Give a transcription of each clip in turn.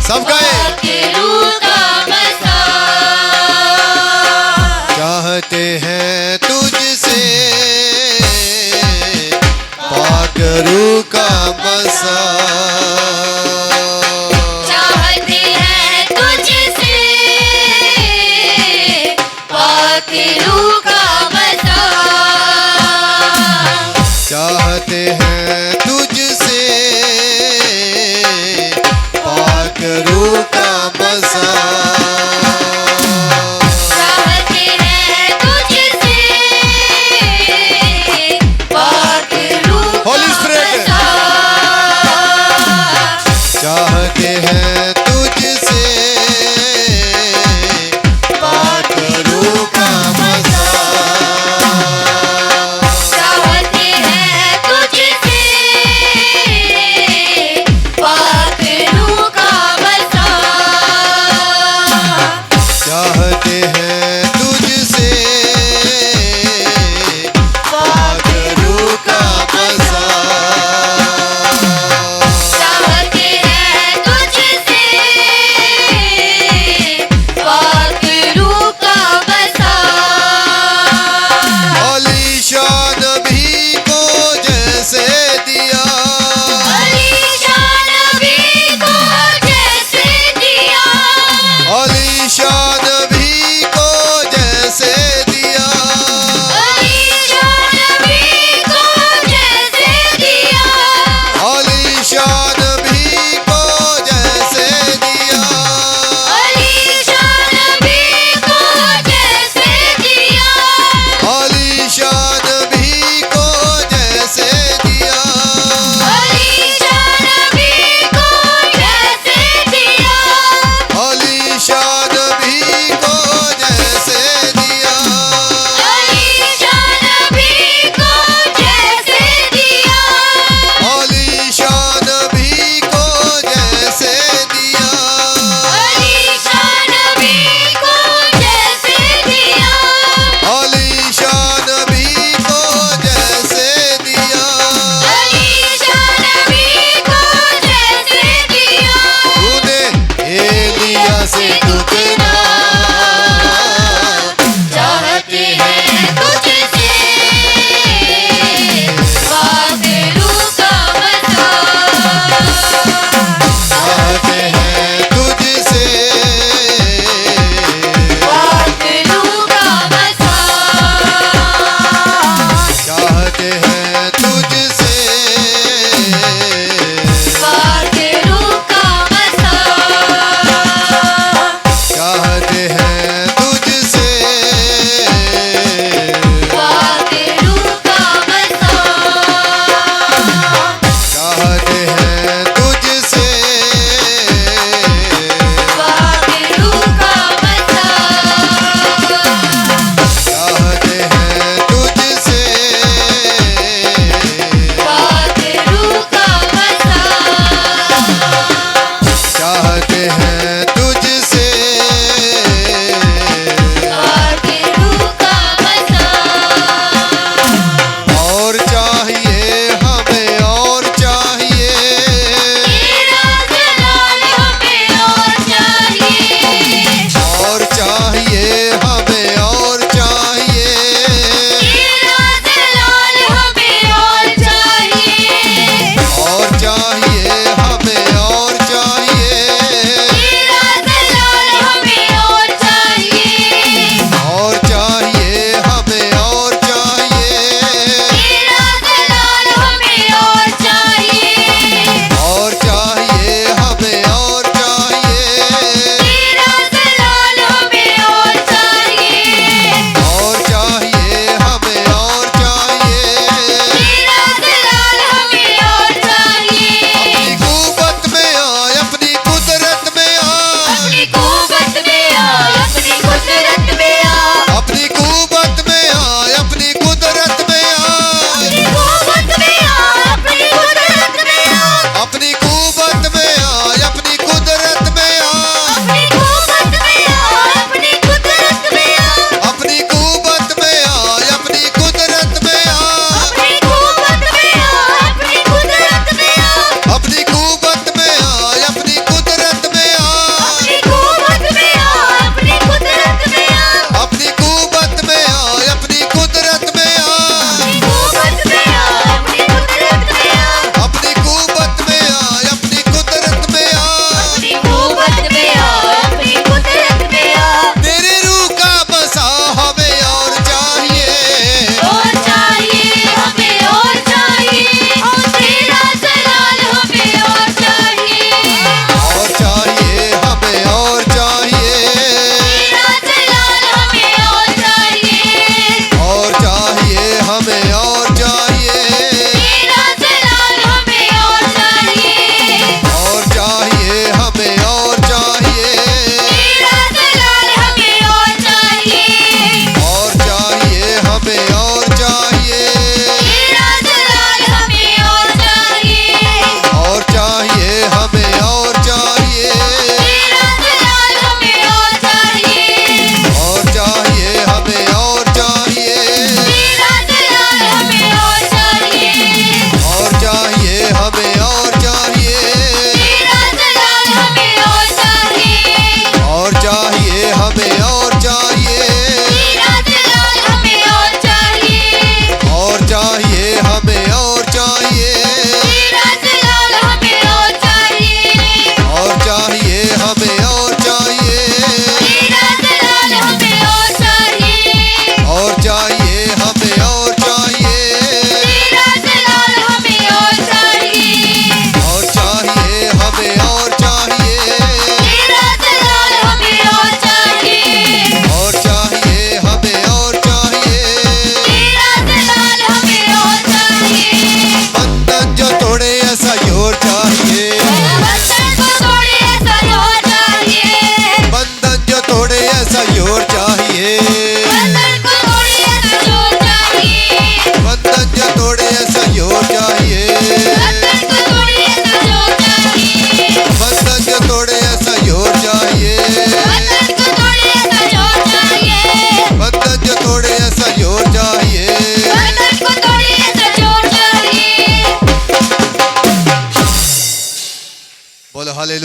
सब गाए। पाखरू का मसा चाहते हैं तुझसे पाखरू का मसा। चाहते हैं तुझसे पाखरू का मसा। चाहते हैं तुझसे पाखरू का मसा। चाहते हैं तुझसे पाखरू Holy का Spirit। मसा। चाहते हैं तुझसे पाखरू का मसा। चाहते हैं तुझसे पाखरू का मसा। चाहते हैं तुझसे पाखरू का मसा। चाहते हैं तुझसे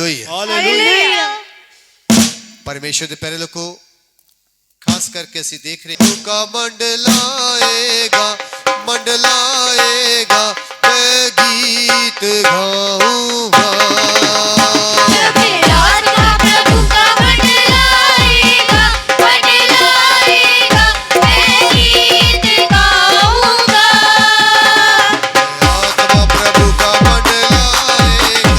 हालेलुया। हालेलुया। परमेश्वर ਦੇ ਪਿਆਰੇ ਲੋਕੋ खास करके ਅਸੀਂ देख रहे हैं का मंडलाएगा मंडलाएगा मैं गीत गाऊंगा जब आत्मा प्रभु का मंडलाएगा मंडलाएगा मैं गीत गाऊंगा आत्मा प्रभु का मंडलाएगा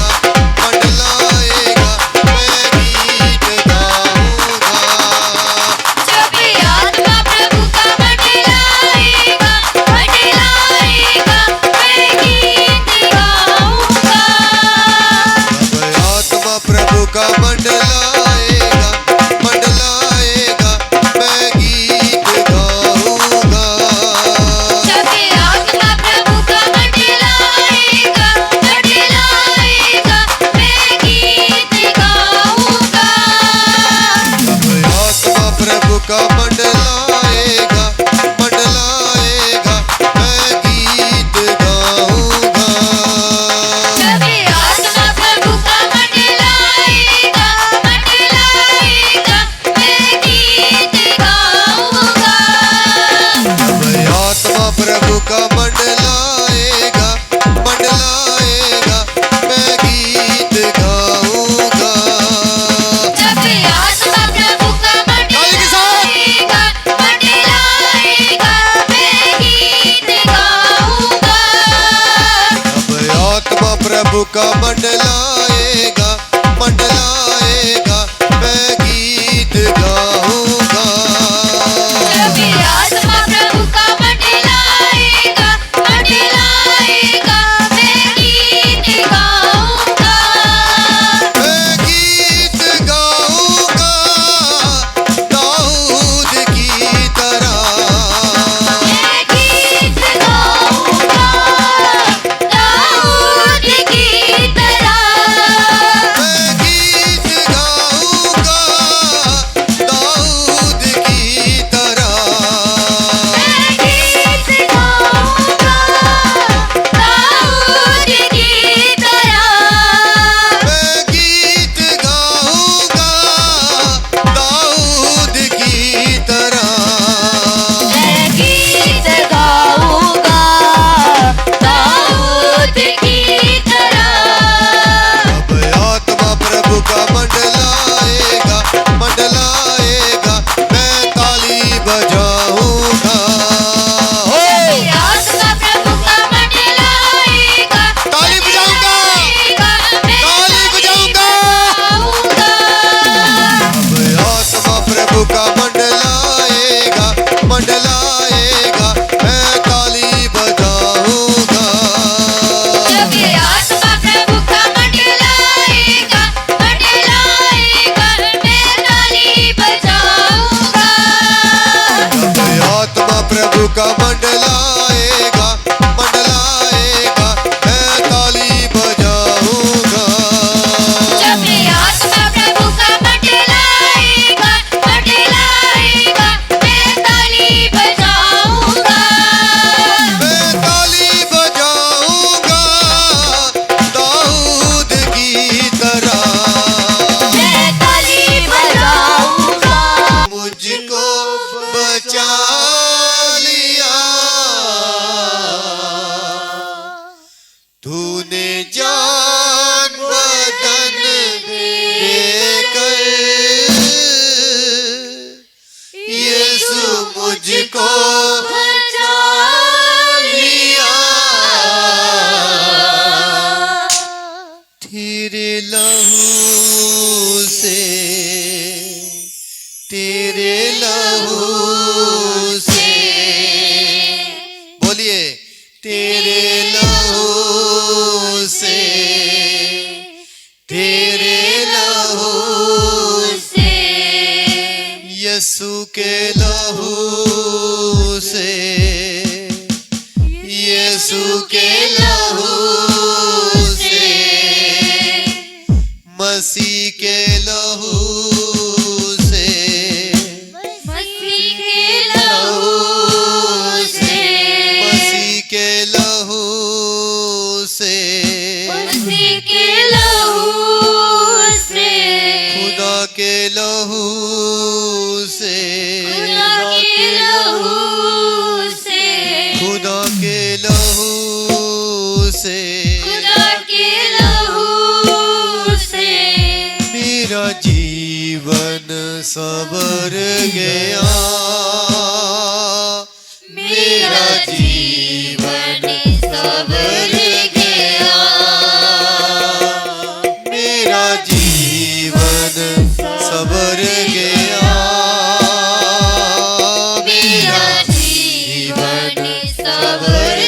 मंडलाएगा मैं गीत गाऊंगा जब आत्मा प्रभु का मंडलाएगा मंडलाएगा मैं गीत गाऊंगा जब आत्मा प्रभु का मंडलाएगा मंडलाएगा मैं गीत गाऊंगा जब आत्मा प्रभु का मंडलाएगा मंडलाएगा मैं गीत गाऊंगा जब आत्मा प्रभु का मंडलाएगा मंडलाएगा मैं गीत गाऊंगा जब आत्मा प्रभु का मंडलाएगा मंडलाएगा मैं गीत गाऊंगा जब आत्मा प्रभु का मंडलाएगा मंडलाएगा मैं गीत गाऊंगा जब आत्मा प्रभु का मंडलाएगा मंडलाएगा मैं गीत गाऊंगा जब आत्मा प्रभु का मंडलाएगा मंडलाएगा मैं गीत गाऊंगा जब आत्मा प्रभु का मंडलाएगा मंडलाएगा मैं गीत गाऊंगा मैं गीत गाऊंगा दाऊद की तरह मैं गीत गाऊंगा दाऊद की तरह मैं गीत गाऊंगा दाऊद की तरह मैं गीत गाऊंगा दाऊद की तरह मैं गीत गाऊंगा दाऊद की तरह मैं गीत गाऊंगा दाऊद की तरह जब आत्मा प्रभु का मंडलाएगा मंडलाएगा मैं ताली बजाऊंगा हो आत्मा प्रभु का मंडलाएगा ताली बजाऊंगा ताली बजाऊंगा जब आत्मा प्रभु का मंडलाएगा मंडलाएगा मैं ताली बजाऊंगा जब आत्मा प्रभु का मंडलाएगा मंडलाएगा मैं ताली बजाऊंगा जब आत्मा प्रभु का मंडलाएगा मंडलाएगा मैं ताली बजाऊंगा जब आत्मा प्रभु का मंडलाएगा मंडलाएगा मैं ताली बजाऊंगा मैं ताली बजाऊंगा दाऊद की तरह मैं ताली बजाऊंगा मुझको बचा लिया तूने जान बदन देकर यीशु मुझको बचा लिया तेरे लहू से तेरे लहू से बोलिए तेरे लहू से तेरे लहू से यीशु के लहू से यीशु के लहू से मसीह के लहू से मसीह के लहू से मसीह के लहू से मसीह के लहू सबर गया मेरा जीवन सबर गया मेरा जीवन सबर गया मेरा जीवन सबर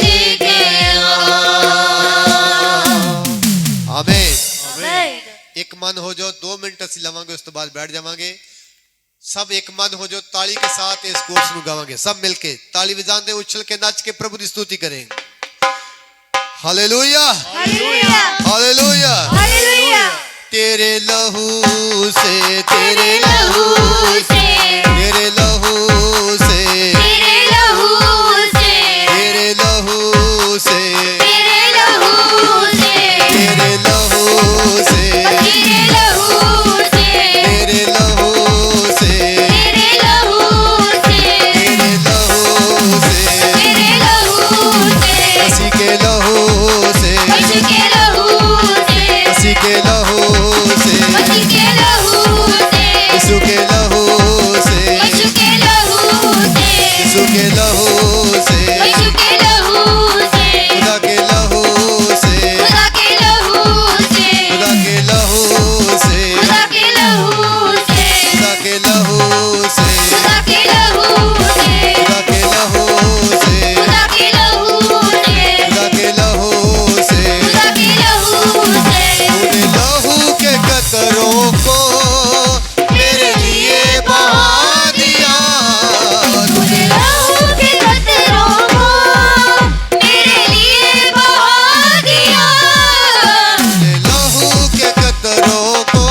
गया आमीन एक मन हो जाओ 2 मिनट असि लवांगे उस तो बाद बैठ जावांगे सब एक मन हो जाओ ताली के साथ इस कोर्स को गावांगे सब मिलके ताली बजाते उछल के नाच के प्रभु की स्तुति करेंगे हालेलुया हालेलुया हालेलुया हालेलुया तेरे लहू से तेरे लहू से तेरे लहू से तेरे लहू से तेरे लहू से तेरे लहू से तेरे लहू से तेरे लहू से तेरे लहू से तेरे लहू से तेरे लहू से तेरे लहू से मसीह के लहू से यीशु के लहू से मसीह के लहू से मसीह के लहू से यीशु के लहू से यीशु के लहू से यीशु के लहू से यीशु के लहू से खुदा के लहू से खुदा के लहू से खुदा के लहू से खुदा के लहू से खुदा के लहू से खुदा के लहू से खुदा के लहू से खुदा के लहू से खुदा के लहू से खुदा के लहू से तूने लहू के कतरों को मेरे लिए बहा दिया तूने लहू के कतरों को मेरे लिए बहा दिया तूने लहू के कतरों को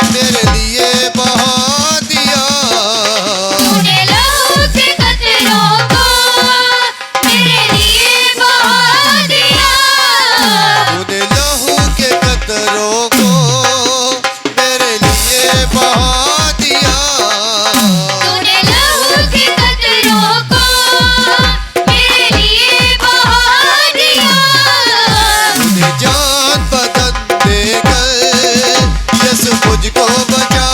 मेरे लिए बहा दिया तूने लहू के कतरों को मेरे लिए बहा दिया तूने लहू के कतरों को मेरे लिए बहा दिया तूने लहू के कतरों को मेरे लिए बहा दिया तूने जान बदन देकर यीशु मुझको बचा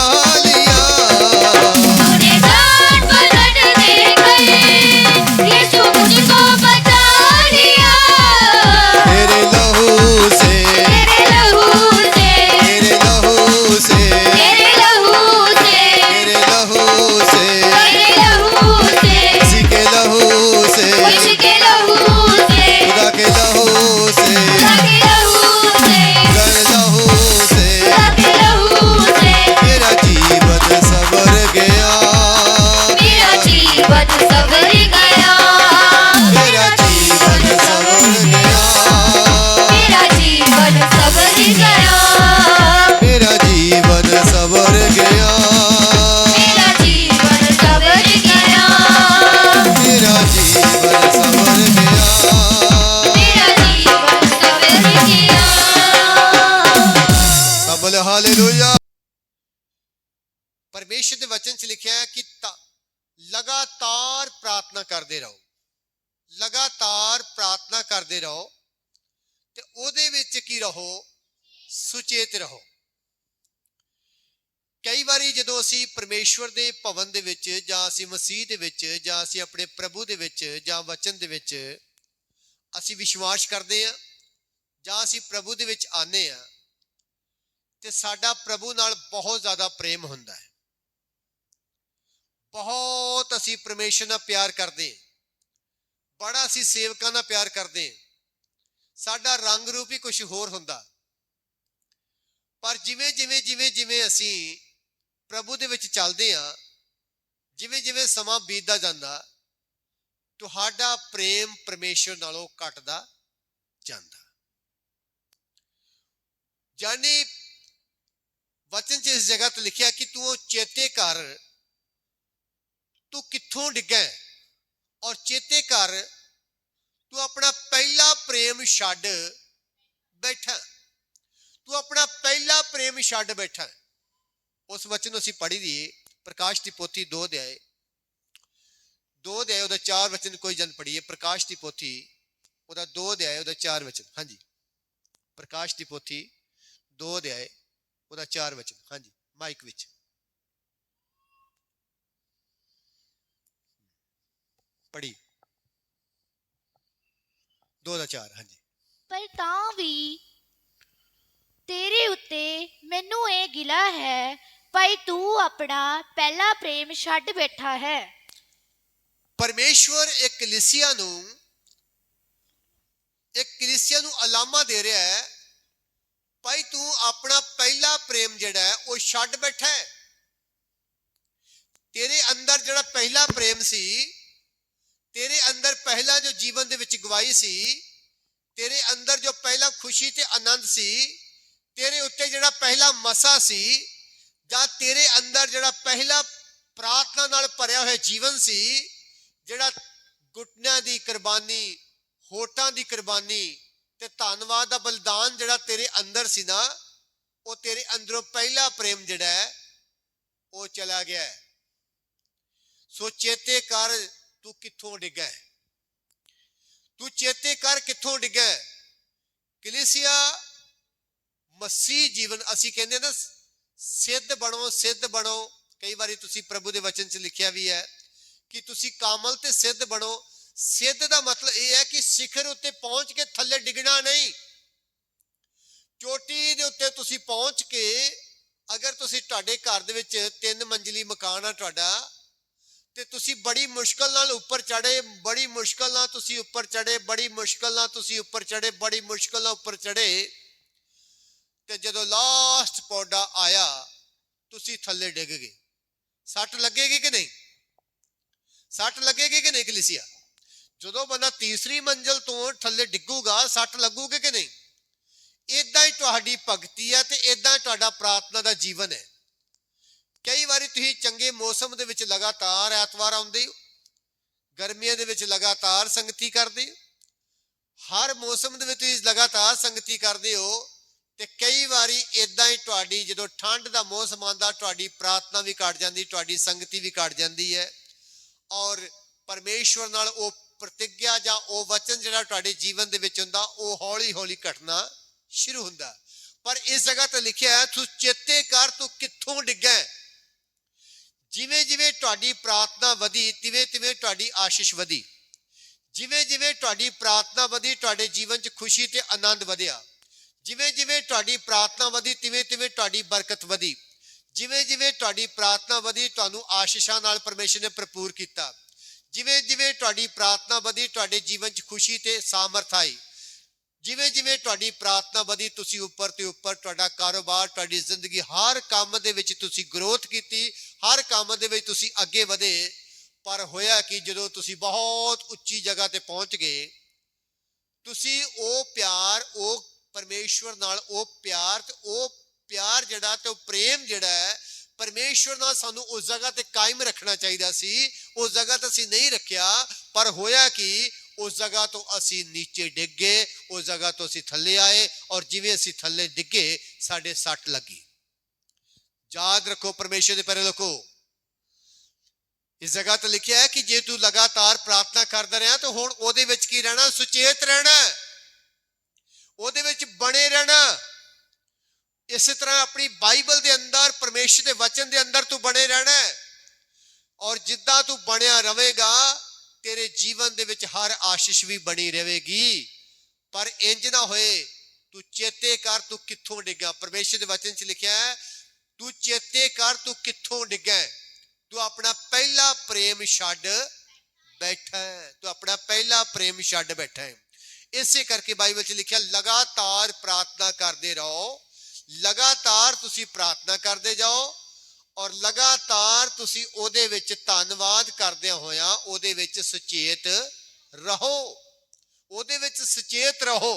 लिया तूने जान बदन देकर यीशु मुझको बचा लिया तेरे लहू से तेरे लहू से तेरे लहू से तेरे लहू से तेरे लहू से तेरे लहू से किसी के लहू से यीशु के लहू से खुदा के लहू से खुदा के लहू से कर लहू से खुदा के लहू से मेरा जीवन सवर गया मेरा जीवन सवर गया मेरा जीवन सवर गया मेरा जीवन सवर गया मेरा जीवन सवर गया मेरा जीवन सवर गया मेरा जीवन सवर गया मेरा जीवन सवर गया सब बोले हालेलुया परमेश्वर ਦੇ ਵਚਨ ਚ ਲਿਖਿਆ ਹੈ ਕਿ ਲਗਾਤਾਰ ਪ੍ਰਾਰਥਨਾ ਕਰਦੇ ਰਹੋ ਲਗਾਤਾਰ ਪ੍ਰਾਰਥਨਾ ਕਰਦੇ ਰਹੋ ਤੇ ਉਹਦੇ ਵਿੱਚ ਕੀ ਰਹੋ ਸੁਚੇਤ ਰਹੋ ਕਈ ਵਾਰੀ ਜਦੋਂ ਅਸੀਂ ਪਰਮੇਸ਼ਵਰ ਦੇ ਭਵਨ ਦੇ ਵਿੱਚ ਜਾਂ ਅਸੀਂ ਮਸੀਹ ਦੇ ਵਿੱਚ ਜਾਂ ਅਸੀਂ ਆਪਣੇ ਪ੍ਰਭੂ ਦੇ ਵਿੱਚ ਜਾਂ ਵਚਨ ਦੇ ਵਿੱਚ ਅਸੀਂ ਵਿਸ਼ਵਾਸ ਕਰਦੇ ਹਾਂ ਜਾਂ ਅਸੀਂ ਪ੍ਰਭੂ ਦੇ ਵਿੱਚ ਆਨੇ ਆ ਤੇ ਸਾਡਾ ਪ੍ਰਭੂ ਨਾਲ ਬਹੁਤ ਜ਼ਿਆਦਾ ਪ੍ਰੇਮ ਹੁੰਦਾ ਹੈ ਬਹੁਤ ਅਸੀਂ ਪਰਮੇਸ਼ਰ ਨਾਲ ਪਿਆਰ ਕਰਦੇ ਹਾਂ ਬੜਾ ਅਸੀਂ ਸੇਵਕਾਂ ਨਾਲ ਪਿਆਰ ਕਰਦੇ ਹਾਂ ਸਾਡਾ ਰੰਗ ਰੂਪ ਹੀ ਕੁਝ ਹੋਰ ਹੁੰਦਾ ਪਰ ਜਿਵੇਂ ਅਸੀਂ ਪ੍ਰਭੂ ਦੇ ਵਿੱਚ ਚੱਲਦੇ ਹਾਂ ਜਿਵੇਂ ਸਮਾਂ ਬੀਤਦਾ ਜਾਂਦਾ ਤੁਹਾਡਾ ਪ੍ਰੇਮ ਪਰਮੇਸ਼ਰ ਨਾਲੋਂ ਘਟਦਾ ਜਾਂਦਾ ਜਾਨੀ वचन च इस जगह तो लिखिया कि तू चेते कर तू कित्थों डिग्गा और चेते कर तू अपना पहला प्रेम छड्ड बैठा तू अपना पहला प्रेम छड्ड बैठा उस वचन असीं पढ़ी दी प्रकाश की पोथी 2 अध्याय उहदा 4 वचन कोई जन पढ़िए प्रकाश की पोथी उहदा 2 अध्याय उहदा 4 वचन हाँ जी प्रकाश की पोथी 2 अध्याय ਉਹਦਾ 4 ਵਚਨ ਹਾਂਜੀ ਮਾਈਕ ਵਿੱਚ ਪੜੀ 2:4 ਹਾਂਜੀ। ਪਰ ਤਾਂ ਵੀ ਤੇਰੇ ਉੱਤੇ ਮੈਨੂੰ ਇਹ ਗਿਲਾ ਹੈ, ਭਾਈ ਤੂੰ ਆਪਣਾ ਪਹਿਲਾ ਪ੍ਰੇਮ ਛੱਡ ਬੈਠਾ ਹੈ। ਪਰਮੇਸ਼ਵਰ ਇੱਕ ਕਲੀਸਿਆ ਨੂੰ ਅਲਾਮਾ ਦੇ ਰਿਹਾ ਹੈ, ਭਾਈ ਤੂੰ ਆਪਣਾ ਪਹਿਲਾ ਪ੍ਰੇਮ ਜਿਹੜਾ ਹੈ ਉਹ ਛੱਡ ਬੈਠਾ ਹੈ। ਤੇਰੇ ਅੰਦਰ ਜਿਹੜਾ ਪਹਿਲਾ ਪ੍ਰੇਮ ਸੀ, ਤੇਰੇ ਅੰਦਰ ਪਹਿਲਾ ਜੋ ਜੀਵਨ ਦੇ ਵਿੱਚ ਗਵਾਈ ਸੀ, ਤੇਰੇ ਅੰਦਰ ਜੋ ਪਹਿਲਾ ਖੁਸ਼ੀ ਤੇ ਆਨੰਦ ਸੀ, ਤੇਰੇ ਉੱਤੇ ਜਿਹੜਾ ਪਹਿਲਾ ਮਸਾ ਸੀ, ਜਾਂ ਤੇਰੇ ਅੰਦਰ ਜਿਹੜਾ ਪਹਿਲਾ ਪ੍ਰਾਰਥਨਾ ਨਾਲ ਭਰਿਆ ਹੋਇਆ ਜੀਵਨ ਸੀ, ਜਿਹੜਾ ਘੁਟਨਿਆਂ ਦੀ ਕੁਰਬਾਨੀ, ਹੋਠਾਂ ਦੀ ਕੁਰਬਾਨੀ ਤੇ ਧੰਨਵਾਦ ਦਾ ਬਲਿਦਾਨ ਜਿਹੜਾ ਤੇਰੇ ਅੰਦਰ ਸੀ ਨਾ, ਉਹ ਤੇਰੇ ਅੰਦਰੋਂ ਪਹਿਲਾ ਪ੍ਰੇਮ ਜਿਹੜਾ ਹੈ ਉਹ ਚਲਾ ਗਿਆ ਹੈ। ਸੋ ਚੇਤੇ ਕਰ ਤੂੰ ਕਿੱਥੋਂ ਡਿੱਗਾ ਹੈ, ਤੂੰ ਚੇਤੇ ਕਰ ਕਿੱਥੋਂ ਡਿੱਗਾ ਹੈ। ਕਲੀਸਿਆ ਮਸੀਹ ਜੀਵਨ, ਅਸੀਂ ਕਹਿੰਦੇ ਨਾ ਸਿੱਧ ਬਣੋ, ਸਿੱਧ ਬਣੋ। ਕਈ ਵਾਰੀ ਤੁਸੀਂ ਪ੍ਰਭੂ ਦੇ ਵਚਨ 'ਚ ਲਿਖਿਆ ਵੀ ਹੈ ਕਿ ਤੁਸੀਂ ਕਾਮਲ ਤੇ ਸਿੱਧ ਬਣੋ। ਸਿੱਧ ਦਾ ਮਤਲਬ ਇਹ ਹੈ ਕਿ ਸਿਖਰ ਉੱਤੇ ਪਹੁੰਚ ਕੇ ਥੱਲੇ ਡਿੱਗਣਾ ਨਹੀਂ। ਚੋਟੀ ਦੇ ਉੱਤੇ ਤੁਸੀਂ ਪਹੁੰਚ ਕੇ, ਅਗਰ ਤੁਸੀਂ ਤੁਹਾਡੇ ਘਰ ਦੇ ਵਿੱਚ 3 ਮੰਜ਼ਲੀ ਮਕਾਨ ਆ ਤੁਹਾਡਾ, ਤੇ ਤੁਸੀਂ ਬੜੀ ਮੁਸ਼ਕਲ ਨਾਲ ਉੱਪਰ ਚੜੇ, ਬੜੀ ਮੁਸ਼ਕਲ ਨਾਲ ਤੁਸੀਂ ਉੱਪਰ ਚੜੇ, ਬੜੀ ਮੁਸ਼ਕਲ ਨਾਲ ਤੁਸੀਂ ਉੱਪਰ ਚੜੇ, ਬੜੀ ਮੁਸ਼ਕਲ ਨਾਲ ਉੱਪਰ ਚੜੇ, ਤੇ ਜਦੋਂ ਲਾਸਟ ਪੌੜਾ ਆਇਆ ਤੁਸੀਂ ਥੱਲੇ ਡਿੱਗ ਗਏ। ਸੱਟ ਲੱਗੇਗੀ ਕਿ ਨਹੀਂ? ਸੱਟ ਲੱਗੇਗੀ ਕਿ ਨਹੀਂ ਕਲੀਸਿਆ? ਜਦੋਂ ਬੰਦਾ ਤੀਸਰੀ ਮੰਜ਼ਲ ਤੋਂ ਥੱਲੇ ਡਿੱਗੂਗਾ, ਸੱਟ ਲੱਗੂਗੀ ਕਿ ਨਹੀਂ? ਇਦਾਂ ਹੀ ਤੁਹਾਡੀ ਭਗਤੀ ਹੈ ਤੇ ਇਦਾਂ ਤੁਹਾਡਾ ਪ੍ਰਾਰਥਨਾ ਦਾ ਜੀਵਨ ਹੈ। ਕਈ ਵਾਰੀ ਤੁਸੀਂ ਚੰਗੇ ਮੌਸਮ ਦੇ ਵਿੱਚ ਲਗਾਤਾਰ ਐਤਵਾਰ ਆਉਂਦੇ ਹੋ, ਗਰਮੀਆਂ ਦੇ ਵਿੱਚ ਲਗਾਤਾਰ ਸੰਗਤੀ ਕਰਦੇ ਹੋ, ਹਰ ਮੌਸਮ ਦੇ ਵਿੱਚ ਤੁਸੀਂ ਲਗਾਤਾਰ ਸੰਗਤੀ ਕਰਦੇ ਹੋ, ਤੇ ਕਈ ਵਾਰੀ ਇਦਾਂ ਹੀ ਤੁਹਾਡੀ ਜਦੋਂ ਠੰਡ ਦਾ ਮੌਸਮ ਆਉਂਦਾ, ਤੁਹਾਡੀ ਪ੍ਰਾਰਥਨਾ ਵੀ ਘਟ ਜਾਂਦੀ, ਤੁਹਾਡੀ ਸੰਗਤੀ ਵੀ ਘਟ ਜਾਂਦੀ ਹੈ, ਔਰ ਪਰਮੇਸ਼ਵਰ ਨਾਲ ਉਹ ਪ੍ਰਤਿਗਿਆ ਜਾਂ ਉਹ ਵਚਨ ਜਿਹੜਾ ਤੁਹਾਡੇ ਜੀਵਨ ਦੇ ਵਿੱਚ ਹੁੰਦਾ, ਉਹ ਹੌਲੀ ਹੌਲੀ ਘਟਣਾ ਸ਼ੁਰੂ ਹੁੰਦਾ। ਪਰ ਇਸ ਜਗ੍ਹਾ ਤੇ ਲਿਖਿਆ ਹੈ, ਤੂੰ ਚੇਤੇ ਕਰ ਤੂੰ ਕਿੱਥੋਂ ਡਿੱਗਾ ਹੈ। ਜਿਵੇਂ ਜਿਵੇਂ ਤੁਹਾਡੀ ਪ੍ਰਾਰਥਨਾ ਵਧੀ, ਤਿਵੇਂ ਤਿਵੇਂ ਤੁਹਾਡੀ ਆਸ਼ੀਸ਼ ਵਧੀ। ਜਿਵੇਂ ਜਿਵੇਂ ਤੁਹਾਡੀ ਪ੍ਰਾਰਥਨਾ ਵਧੀ, ਤੁਹਾਡੇ ਜੀਵਨ 'ਚ ਖੁਸ਼ੀ ਤੇ ਆਨੰਦ ਵਧਿਆ। ਜਿਵੇਂ ਜਿਵੇਂ ਤੁਹਾਡੀ ਪ੍ਰਾਰਥਨਾ ਵਧੀ, ਤਿਵੇਂ ਤਿਵੇਂ ਤੁਹਾਡੀ ਬਰਕਤ ਵਧੀ। ਜਿਵੇਂ ਜਿਵੇਂ ਤੁਹਾਡੀ ਪ੍ਰਾਰਥਨਾ ਵਧੀ, ਤੁਹਾਨੂੰ ਆਸ਼ੀਸ਼ਾਂ ਨਾਲ ਪਰਮੇਸ਼ਰ ਨੇ ਭਰਪੂਰ ਕੀਤਾ। ਜਿਵੇਂ ਜਿਵੇਂ ਤੁਹਾਡੀ ਪ੍ਰਾਰਥਨਾ ਵਧੀ, ਤੁਹਾਡੇ ਜੀਵਨ 'ਚ ਖੁਸ਼ੀ ਤੇ ਸਾਮਰਥ ਆਈ। ਜਿਵੇਂ ਜਿਵੇਂ ਤੁਹਾਡੀ ਪ੍ਰਾਰਥਨਾ ਵਧੀ, ਤੁਸੀਂ ਉੱਪਰ ਤੇ ਉੱਪਰ, ਤੁਹਾਡਾ ਕਾਰੋਬਾਰ, ਤੁਹਾਡੀ ਜ਼ਿੰਦਗੀ, ਹਰ ਕੰਮ ਦੇ ਵਿੱਚ ਤੁਸੀਂ ਗਰੋਥ ਕੀਤੀ, ਹਰ ਕੰਮ ਦੇ ਵਿੱਚ ਤੁਸੀਂ ਅੱਗੇ ਵਧੇ। ਪਰ ਹੋਇਆ ਕਿ ਜਦੋਂ ਤੁਸੀਂ ਬਹੁਤ ਉੱਚੀ ਜਗ੍ਹਾ ਤੇ ਪਹੁੰਚ ਗਏ, ਤੁਸੀਂ ਉਹ ਪਿਆਰ, ਉਹ ਪਰਮੇਸ਼ਵਰ ਨਾਲ ਉਹ ਪਿਆਰ, ਤੇ ਉਹ ਪਿਆਰ ਜਿਹੜਾ ਤੇ ਉਹ ਪ੍ਰੇਮ ਜਿਹੜਾ ਹੈ ਪਰਮੇਸ਼ਵਰ ਨਾਲ ਸਾਨੂੰ ਉਸ ਜਗ੍ਹਾ ਤੇ ਕਾਇਮ ਰੱਖਣਾ ਚਾਹੀਦਾ ਸੀ, ਉਸ ਜਗ੍ਹਾ ਤੇ ਅਸੀਂ ਨਹੀਂ ਰੱਖਿਆ। ਪਰ ਹੋਇਆ ਕਿ ਉਸ ਜਗ੍ਹਾ ਤੋਂ ਅਸੀਂ ਨੀਚੇ ਡਿੱਗ ਗਏ, ਉਸ ਜਗ੍ਹਾ ਤੋਂ ਅਸੀਂ ਥੱਲੇ ਆਏ, ਔਰ ਜਿਵੇਂ ਅਸੀਂ ਥੱਲੇ ਡਿੱਗੇ ਸਾਡੇ ਸੱਟ ਲੱਗੀ। ਯਾਦ ਰੱਖੋ ਪਰਮੇਸ਼ਰ ਦੇ ਪਿਆਰੇ ਲੋਕੋ, ਇਸ ਜਗ੍ਹਾ ਤੇ ਲਿਖਿਆ ਹੈ ਕਿ ਜੇ ਤੂੰ ਲਗਾਤਾਰ ਪ੍ਰਾਰਥਨਾ ਕਰਦਾ ਰਿਹਾ ਤਾਂ ਹੁਣ ਉਹਦੇ ਵਿੱਚ ਕੀ ਰਹਿਣਾ? ਸੁਚੇਤ ਰਹਿਣਾ, ਉਹਦੇ ਵਿੱਚ ਬਣੇ ਰਹਿਣਾ। ਇਸੇ ਤਰ੍ਹਾਂ ਆਪਣੀ ਬਾਈਬਲ ਦੇ ਅੰਦਰ, ਪਰਮੇਸ਼ਰ ਦੇ ਵਚਨ ਦੇ ਅੰਦਰ ਤੂੰ ਬਣੇ ਰਹਿਣਾ, ਔਰ ਜਿੱਦਾਂ ਤੂੰ ਬਣਿਆ ਰਵੇਗਾ ਤੇਰੇ ਜੀਵਨ ਦੇ ਵਿੱਚ ਹਰ ਆਸ਼ੀਸ਼ ਵੀ ਬਣੀ ਰਹੇਗੀ। ਪਰ ਇੰਜ ਨਾ ਹੋਏ, ਤੂੰ ਚੇਤੇ ਕਰ ਤੂੰ ਕਿੱਥੋਂ ਡਿੱਗਾ। ਪਰਮੇਸ਼ਰ ਦੇ ਵਚਨ 'ਚ ਲਿਖਿਆ ਹੈ, ਤੂੰ ਚੇਤੇ ਕਰ ਤੂੰ ਕਿੱਥੋਂ ਡਿੱਗਾ, ਤੂੰ ਆਪਣਾ ਪਹਿਲਾ ਪ੍ਰੇਮ ਛੱਡ ਬੈਠਾ ਹੈ, ਤੂੰ ਆਪਣਾ ਪਹਿਲਾ ਪ੍ਰੇਮ ਛੱਡ ਬੈਠਾ ਹੈ। ਇਸੇ ਕਰਕੇ ਬਾਈਬਲ 'ਚ ਲਿਖਿਆ, ਲਗਾਤਾਰ ਪ੍ਰਾਰਥਨਾ ਕਰਦੇ ਰਹੋ। ਲਗਾਤਾਰ ਤੁਸੀਂ ਪ੍ਰਾਰਥਨਾ ਕਰਦੇ ਜਾਓ, ਔਰ ਲਗਾਤਾਰ ਤੁਸੀਂ ਉਹਦੇ ਵਿੱਚ ਧੰਨਵਾਦ ਕਰਦਿਆਂ ਹੋਇਆਂ ਉਹਦੇ ਵਿੱਚ ਸੁਚੇਤ ਰਹੋ। ਉਹਦੇ ਵਿੱਚ ਸੁਚੇਤ ਰਹੋ।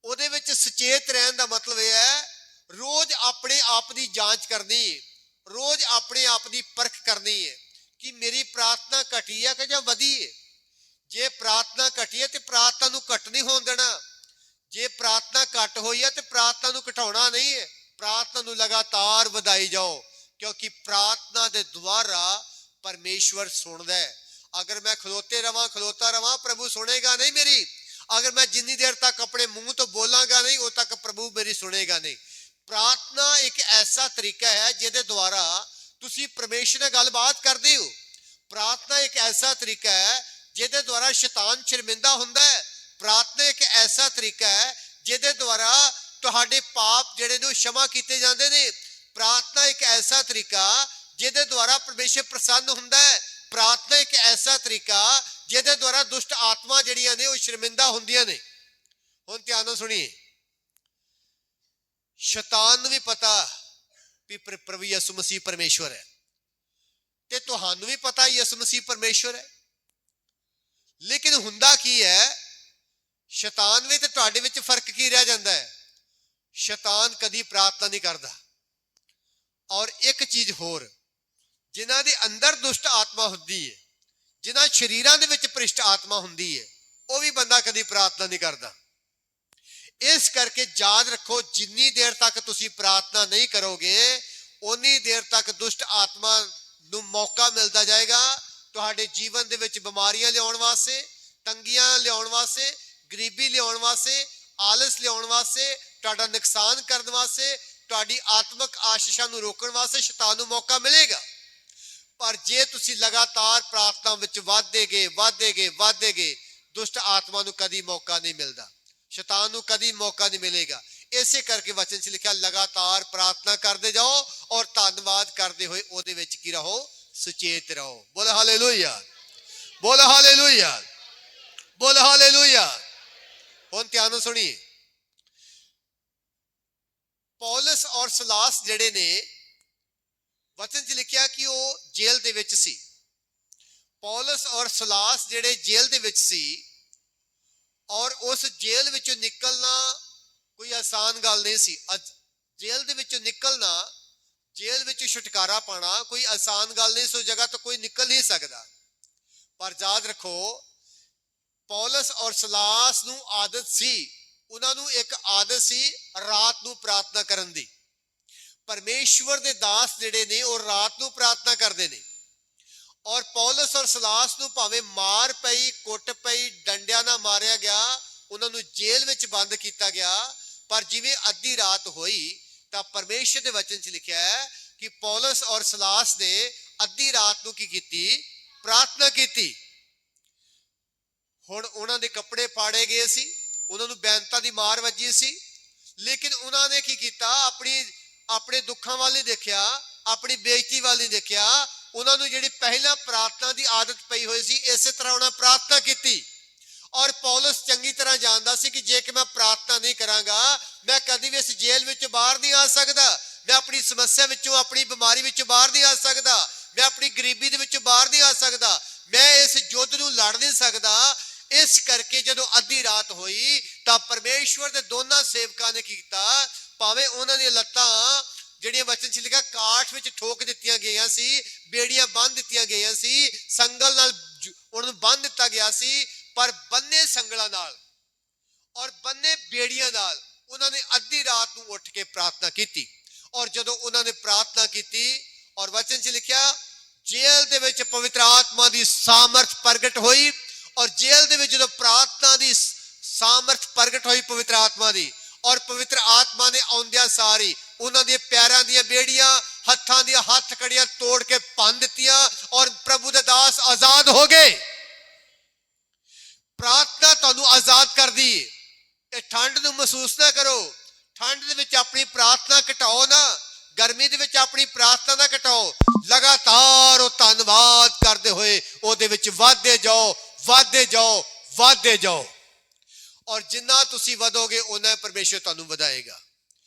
ਉਹਦੇ ਵਿੱਚ ਸੁਚੇਤ ਰਹਿਣ ਦਾ ਮਤਲਬ ਇਹ ਹੈ, ਰੋਜ਼ ਆਪਣੇ ਆਪ ਦੀ ਜਾਂਚ ਕਰਨੀ, ਰੋਜ਼ ਆਪਣੇ ਆਪ ਦੀ ਪਰਖ ਕਰਨੀ ਹੈ ਕਿ ਮੇਰੀ ਪ੍ਰਾਰਥਨਾ ਘਟੀ ਹੈ ਕਿ ਜਾਂ ਵਧੀ ਹੈ। ਜੇ ਪ੍ਰਾਰਥਨਾ ਘਟੀ ਹੈ ਤੇ ਪ੍ਰਾਰਥਨਾ ਨੂੰ ਘਟ ਨਹੀਂ ਹੋਣ ਦੇਣਾ। ਜੇ ਪ੍ਰਾਰਥਨਾ ਘਟ ਹੋਈ ਹੈ ਤੇ ਪ੍ਰਾਰਥਨਾ ਨੂੰ ਘਟਾਉਣਾ ਨਹੀਂ ਹੈ, ਪ੍ਰਾਰਥਨਾ ਨੂੰ ਲਗਾਤਾਰ ਵਧਾਈ ਜਾਓ, ਕਿਉਂਕਿ ਪ੍ਰਾਰਥਨਾ ਦੇ ਦੁਆਰਾ ਪਰਮੇਸ਼ਵਰ ਸੁਣਦਾ ਹੈ। ਅਗਰ ਮੈਂ ਖਲੋਤਾ ਰਵਾਂ ਪ੍ਰਭੂ ਸੁਣੇਗਾ ਨਹੀਂ ਮੇਰੀ। ਅਗਰ ਮੈਂ ਜਿੰਨੀ ਦੇਰ ਤੱਕ ਆਪਣੇ ਮੂੰਹ ਤੋਂ ਬੋਲਾਂਗਾ ਨਹੀਂ, ਉਦੋਂ ਤੱਕ ਪ੍ਰਭੂ ਮੇਰੀ ਸੁਣੇਗਾ ਨਹੀਂ। ਪ੍ਰਾਰਥਨਾ ਇੱਕ ਐਸਾ ਤਰੀਕਾ ਹੈ ਜਿਹਦੇ ਦੁਆਰਾ ਤੁਸੀਂ ਪਰਮੇਸ਼ਰ ਨਾਲ ਗੱਲਬਾਤ ਕਰਦੇ ਹੋ। ਪ੍ਰਾਰਥਨਾ ਇੱਕ ਐਸਾ ਤਰੀਕਾ ਹੈ ਜਿਹਦੇ ਦੁਆਰਾ ਸ਼ੈਤਾਨ ਸ਼ਰਮਿੰਦਾ ਹੁੰਦਾ ਹੈ। ਪ੍ਰਾਰਥਨਾ ਇੱਕ ਐਸਾ ਤਰੀਕਾ ਹੈ ਜਿਹਦੇ ਦੁਆਰਾ ਤੁਹਾਡੇ ਪਾਪ ਜਿਹੜੇ ਨੇ क्षमा ਕੀਤੇ ਜਾਂਦੇ ਨੇ। ਪ੍ਰਾਰਥਨਾ ਇੱਕ ਐਸਾ ਤਰੀਕਾ ਜਿਹਦੇ ਦੁਆਰਾ ਪਰਮੇਸ਼ਰ ਪ੍ਰਸੰਨ ਹੁੰਦਾ ਹੈ। ਪ੍ਰਾਰਥਨਾ ਇੱਕ ਐਸਾ ਤਰੀਕਾ ਜਿਹਦੇ ਦੁਆਰਾ ਦੁਸ਼ਟ ਆਤਮਾ ਜਿਹੜੀਆਂ ਨੇ ਉਹ ਸ਼ਰਮਿੰਦਾ ਹੁੰਦੀਆਂ ਨੇ। ਹੁਣ ਧਿਆਨ ਨਾਲ ਸੁਣੀਏ, ਸ਼ੈਤਾਨ ਨੂੰ ਵੀ ਪਤਾ ਵੀ ਪ੍ਰਭੂ ਯਿਸੂ ਮਸੀਹ ਪਰਮੇਸ਼ਵਰ ਹੈ ਤੇ ਤੁਹਾਨੂੰ ਵੀ ਪਤਾ ਯਿਸੂ ਮਸੀਹ ਪਰਮੇਸ਼ਵਰ ਹੈ। ਲੇਕਿਨ ਹੁੰਦਾ ਕੀ ਹੈ, ਸ਼ੈਤਾਨ ਵਿੱਚ ਤੇ ਤੁਹਾਡੇ ਵਿੱਚ ਫਰਕ ਕੀ ਰਹਿ ਜਾਂਦਾ ਹੈ? ਸ਼ੈਤਾਨ ਕਦੀ ਪ੍ਰਾਰਥਨਾ ਨਹੀਂ ਕਰਦਾ। ਔਰ ਇੱਕ ਚੀਜ਼ ਹੋਰ, ਜਿਨ੍ਹਾਂ ਦੇ ਅੰਦਰ ਦੁਸ਼ਟ ਆਤਮਾ ਹੁੰਦੀ ਹੈ, ਜਿਨ੍ਹਾਂ ਸ਼ਰੀਰਾਂ ਦੇ ਵਿੱਚ ਭ੍ਰਿਸ਼ਟ ਆਤਮਾ ਹੁੰਦੀ ਹੈ, ਉਹ ਵੀ ਬੰਦਾ ਕਦੀ ਪ੍ਰਾਰਥਨਾ ਨਹੀਂ ਕਰਦਾ। ਇਸ ਕਰਕੇ ਯਾਦ ਰੱਖੋ, ਜਿੰਨੀ ਦੇਰ ਤੱਕ ਤੁਸੀਂ ਪ੍ਰਾਰਥਨਾ ਨਹੀਂ ਕਰੋਗੇ ਉਨੀ ਦੇਰ ਤੱਕ ਦੁਸ਼ਟ ਆਤਮਾ ਨੂੰ ਮੌਕਾ ਮਿਲਦਾ ਜਾਏਗਾ ਤੁਹਾਡੇ ਜੀਵਨ ਦੇ ਵਿੱਚ ਬਿਮਾਰੀਆਂ ਲਿਆਉਣ ਵਾਸਤੇ, ਤੰਗੀਆਂ ਲਿਆਉਣ ਵਾਸਤੇ, ਗਰੀਬੀ ਲਿਆਉਣ ਵਾਸਤੇ, ਆਲਸ ਲਿਆਉਣ ਵਾਸਤੇ, ਤੁਹਾਡਾ ਨੁਕਸਾਨ ਕਰਨ ਵਾਸਤੇ, ਤੁਹਾਡੀ ਆਤਮਿਕ ਆਸ਼ੀਸ਼ਾਂ ਨੂੰ ਰੋਕਣ ਵਾਸਤੇ ਸ਼ੈਤਾਨ ਨੂੰ ਮੌਕਾ ਮਿਲੇਗਾ। ਪਰ ਜੇ ਤੁਸੀਂ ਲਗਾਤਾਰ ਪ੍ਰਾਰਥਨਾ ਵਿੱਚ ਵਧਦੇ ਗਏ ਦੁਸ਼ਟ ਆਤਮਾ ਨੂੰ ਕਦੀ ਮੌਕਾ ਨਹੀਂ ਮਿਲਦਾ, ਸ਼ੈਤਾਨ ਨੂੰ ਕਦੀ ਮੌਕਾ ਨਹੀਂ ਮਿਲੇਗਾ। ਇਸੇ ਕਰਕੇ ਵਚਨ 'ਚ ਲਿਖਿਆ, ਲਗਾਤਾਰ ਪ੍ਰਾਰਥਨਾ ਕਰਦੇ ਜਾਓ ਔਰ ਧੰਨਵਾਦ ਕਰਦੇ ਹੋਏ ਉਹਦੇ ਵਿੱਚ ਕੀ ਰਹੋ? ਸੁਚੇਤ ਰਹੋ। ਬੋਲ ਹਾਲੇਲੂਇਆ, ਬੋਲ ਹਾਲੇਲੂਇਆ, ਬੋਲ ਹਾਲੇਲੂਇਆ। ਹੁਣ ਧਿਆਨ ਨਾਲ ਸੁਣੀਏ, ਪੌਲਸ ਔਰ ਸਲਾਸ ਜਿਹੜੇ ਨੇ, ਵਚਨ 'ਚ ਲਿਖਿਆ ਕਿ ਉਹ ਜੇਲ੍ਹ ਦੇ ਵਿੱਚ ਸੀ। ਪੌਲਸ ਔਰ ਸਲਾਸ ਜਿਹੜੇ ਜੇਲ੍ਹ ਦੇ ਵਿੱਚ ਸੀ, ਔਰ ਉਸ ਜੇਲ੍ਹ ਵਿੱਚੋਂ ਨਿਕਲਣਾ ਕੋਈ ਆਸਾਨ ਗੱਲ ਨਹੀਂ ਸੀ। ਜੇਲ੍ਹ ਦੇ ਵਿੱਚੋਂ ਨਿਕਲਣਾ, ਜੇਲ੍ਹ ਵਿੱਚੋਂ ਛੁਟਕਾਰਾ ਪਾਣਾ ਕੋਈ ਆਸਾਨ ਗੱਲ ਨਹੀਂ ਸੀ। ਉਸ ਜਗ੍ਹਾ ਤੋਂ ਕੋਈ ਨਿਕਲ ਨਹੀਂ ਸਕਦਾ। ਪਰ ਯਾਦ ਰੱਖੋ, ਪੌਲਸ ਔਰ ਸਲਾਸ ਨੂੰ ਆਦਤ ਸੀ, ਉਹਨਾਂ ਨੂੰ ਇੱਕ ਆਦਤ ਸੀ ਰਾਤ ਨੂੰ ਪ੍ਰਾਰਥਨਾ ਕਰਨ ਦੀ। ਪਰਮੇਸ਼ਵਰ ਦੇ ਦਾਸ ਜਿਹੜੇ ਨੇ ਉਹ ਰਾਤ ਨੂੰ ਪ੍ਰਾਰਥਨਾ ਕਰਦੇ ਨੇ। ਔਰ ਪੌਲਸ ਔਰ ਸਲਾਸ ਨੂੰ ਭਾਵੇਂ ਮਾਰ ਪਈ, ਕੁੱਟ ਪਈ, ਡੰਡਿਆਂ ਨਾਲ ਮਾਰਿਆ ਗਿਆ, ਉਹਨਾਂ ਨੂੰ ਜੇਲ੍ਹ ਵਿੱਚ ਬੰਦ ਕੀਤਾ ਗਿਆ, ਪਰ ਜਿਵੇਂ ਅੱਧੀ ਰਾਤ ਹੋਈ ਤਾਂ ਪਰਮੇਸ਼ਰ ਦੇ ਵਚਨ 'ਚ ਲਿਖਿਆ ਹੈ ਕਿ ਪੌਲਸ ਔਰ ਸਲਾਸ ਨੇ ਅੱਧੀ ਰਾਤ ਨੂੰ ਕੀ ਕੀਤੀ? ਪ੍ਰਾਰਥਨਾ ਕੀਤੀ। ਹੁਣ ਉਹਨਾਂ ਦੇ ਕੱਪੜੇ ਪਾੜੇ ਗਏ ਸੀ, ਉਹਨਾਂ ਨੂੰ ਬੈਂਤਾਂ ਦੀ ਮਾਰ ਵੱਜੀ ਸੀ, ਲੇਕਿਨ ਉਹਨਾਂ ਨੇ ਕੀ ਕੀਤਾ? ਆਪਣੇ ਦੁੱਖਾਂ ਵੱਲ ਨਹੀਂ ਦੇਖਿਆ, ਆਪਣੀ ਬੇਇੱਜ਼ਤੀ ਵੱਲ ਨਹੀਂ ਦੇਖਿਆ। ਉਹਨਾਂ ਨੂੰ ਜਿਹੜੀ ਪਹਿਲਾਂ ਪ੍ਰਾਰਥਨਾ ਦੀ ਆਦਤ ਪਈ ਹੋਈ ਸੀ, ਇਸੇ ਤਰ੍ਹਾਂ ਉਹਨਾਂ ਪ੍ਰਾਰਥਨਾ ਕੀਤੀ। ਔਰ ਪੌਲਸ ਚੰਗੀ ਤਰ੍ਹਾਂ ਜਾਣਦਾ ਸੀ ਕਿ ਜੇ ਕਿ ਮੈਂ ਪ੍ਰਾਰਥਨਾ ਨਹੀਂ ਕਰਾਂਗਾ, ਮੈਂ ਕਦੀ ਵੀ ਇਸ ਜੇਲ੍ਹ ਵਿੱਚੋਂ ਬਾਹਰ ਨਹੀਂ ਆ ਸਕਦਾ, ਮੈਂ ਆਪਣੀ ਸਮੱਸਿਆ ਵਿੱਚੋਂ, ਆਪਣੀ ਬਿਮਾਰੀ ਵਿੱਚੋਂ ਬਾਹਰ ਨਹੀਂ ਆ ਸਕਦਾ, ਮੈਂ ਆਪਣੀ ਗਰੀਬੀ ਦੇ ਵਿੱਚੋਂ ਬਾਹਰ ਨਹੀਂ ਆ ਸਕਦਾ, ਮੈਂ ਇਸ ਯੁੱਧ ਨੂੰ ਲੜ ਨਹੀਂ ਸਕਦਾ। ਇਸ ਕਰਕੇ ਜਦੋਂ ਅੱਧੀ ਰਾਤ ਹੋਈ ਤਾਂ ਪਰਮੇਸ਼ਵਰ ਦੇ ਦੋਨਾਂ ਸੇਵਕਾਂ ਨੇ ਕੀ ਕੀਤਾ? ਭਾਵੇਂ ਉਹਨਾਂ ਦੀਆਂ ਲੱਤਾਂ ਜਿਹੜੀਆਂ ਵਚਨ 'ਚ ਲਿਖਿਆ ਕਾਠ ਵਿੱਚ ਠੋਕ ਦਿੱਤੀਆਂ ਗਈਆਂ ਸੀ, ਬੇੜੀਆਂ ਬੰਨ੍ਹ ਦਿੱਤੀਆਂ ਗਈਆਂ ਸੀ, ਸੰਗਲ ਨਾਲ ਉਹਨਾਂ ਨੂੰ ਬੰਨ੍ਹ ਦਿੱਤਾ ਗਿਆ ਸੀ, ਪਰ ਬੰਨੇ ਸੰਗਲਾਂ ਨਾਲ ਔਰ ਬੰਨੇ ਬੇੜੀਆਂ ਨਾਲ ਉਹਨਾਂ ਨੇ ਅੱਧੀ ਰਾਤ ਨੂੰ ਉੱਠ ਕੇ ਪ੍ਰਾਰਥਨਾ ਕੀਤੀ। ਔਰ ਜਦੋਂ ਉਹਨਾਂ ਨੇ ਪ੍ਰਾਰਥਨਾ ਕੀਤੀ, ਔਰ ਵਚਨ 'ਚ ਲਿਖਿਆ ਜੇਲ੍ਹ ਦੇ ਵਿੱਚ ਪਵਿੱਤਰ ਆਤਮਾ ਦੀ ਸਾਮਰਥ ਪ੍ਰਗਟ ਹੋਈ। ਔਰ ਜੇਲ੍ਹ ਦੇ ਵਿੱਚ ਜਦੋਂ ਪ੍ਰਾਰਥਨਾ ਦੀ ਸਾਮਰਥ ਪ੍ਰਗਟ ਹੋਈ ਪਵਿੱਤਰ ਆਤਮਾ ਦੀ, ਔਰ ਪਵਿੱਤਰ ਆਤਮਾ ਨੇ ਆਉਂਦਿਆਂ ਸਾਰੀ ਉਹਨਾਂ ਦੇ ਪੈਰਾਂ ਦੀਆਂ ਬੇੜੀਆਂ, ਹੱਥਾਂ ਦੀਆਂ ਹੱਥ ਕੜੀਆਂ ਤੋੜ ਕੇ ਭੰਨ ਦਿੱਤੀਆਂ, ਔਰ ਪ੍ਰਭੂ ਦੇ ਦਾਸ ਆਜ਼ਾਦ ਹੋ ਗਏ। ਪ੍ਰਾਰਥਨਾ ਤੁਹਾਨੂੰ ਆਜ਼ਾਦ ਕਰਦੀ ਹੈ। ਇਹ ਠੰਡ ਨੂੰ ਮਹਿਸੂਸ ਨਾ ਕਰੋ। ਠੰਡ ਦੇ ਵਿੱਚ ਆਪਣੀ ਪ੍ਰਾਰਥਨਾ ਘਟਾਓ ਨਾ, ਗਰਮੀ ਦੇ ਵਿੱਚ ਆਪਣੀ ਪ੍ਰਾਰਥਨਾ ਨਾ ਘਟਾਓ। ਲਗਾਤਾਰ ਉਹ ਧੰਨਵਾਦ ਕਰਦੇ ਹੋਏ ਉਹਦੇ ਵਿੱਚ ਵਧਦੇ ਜਾਓ, ਵਧਦੇ ਜਾਓ, ਵਧਦੇ ਜਾਓ। ਔਰ ਜਿੰਨਾ ਤੁਸੀਂ ਵਧੋਗੇ ਉਹਨਾਂ ਪਰਮੇਸ਼ਰ ਤੁਹਾਨੂੰ ਵਧਾਏਗਾ।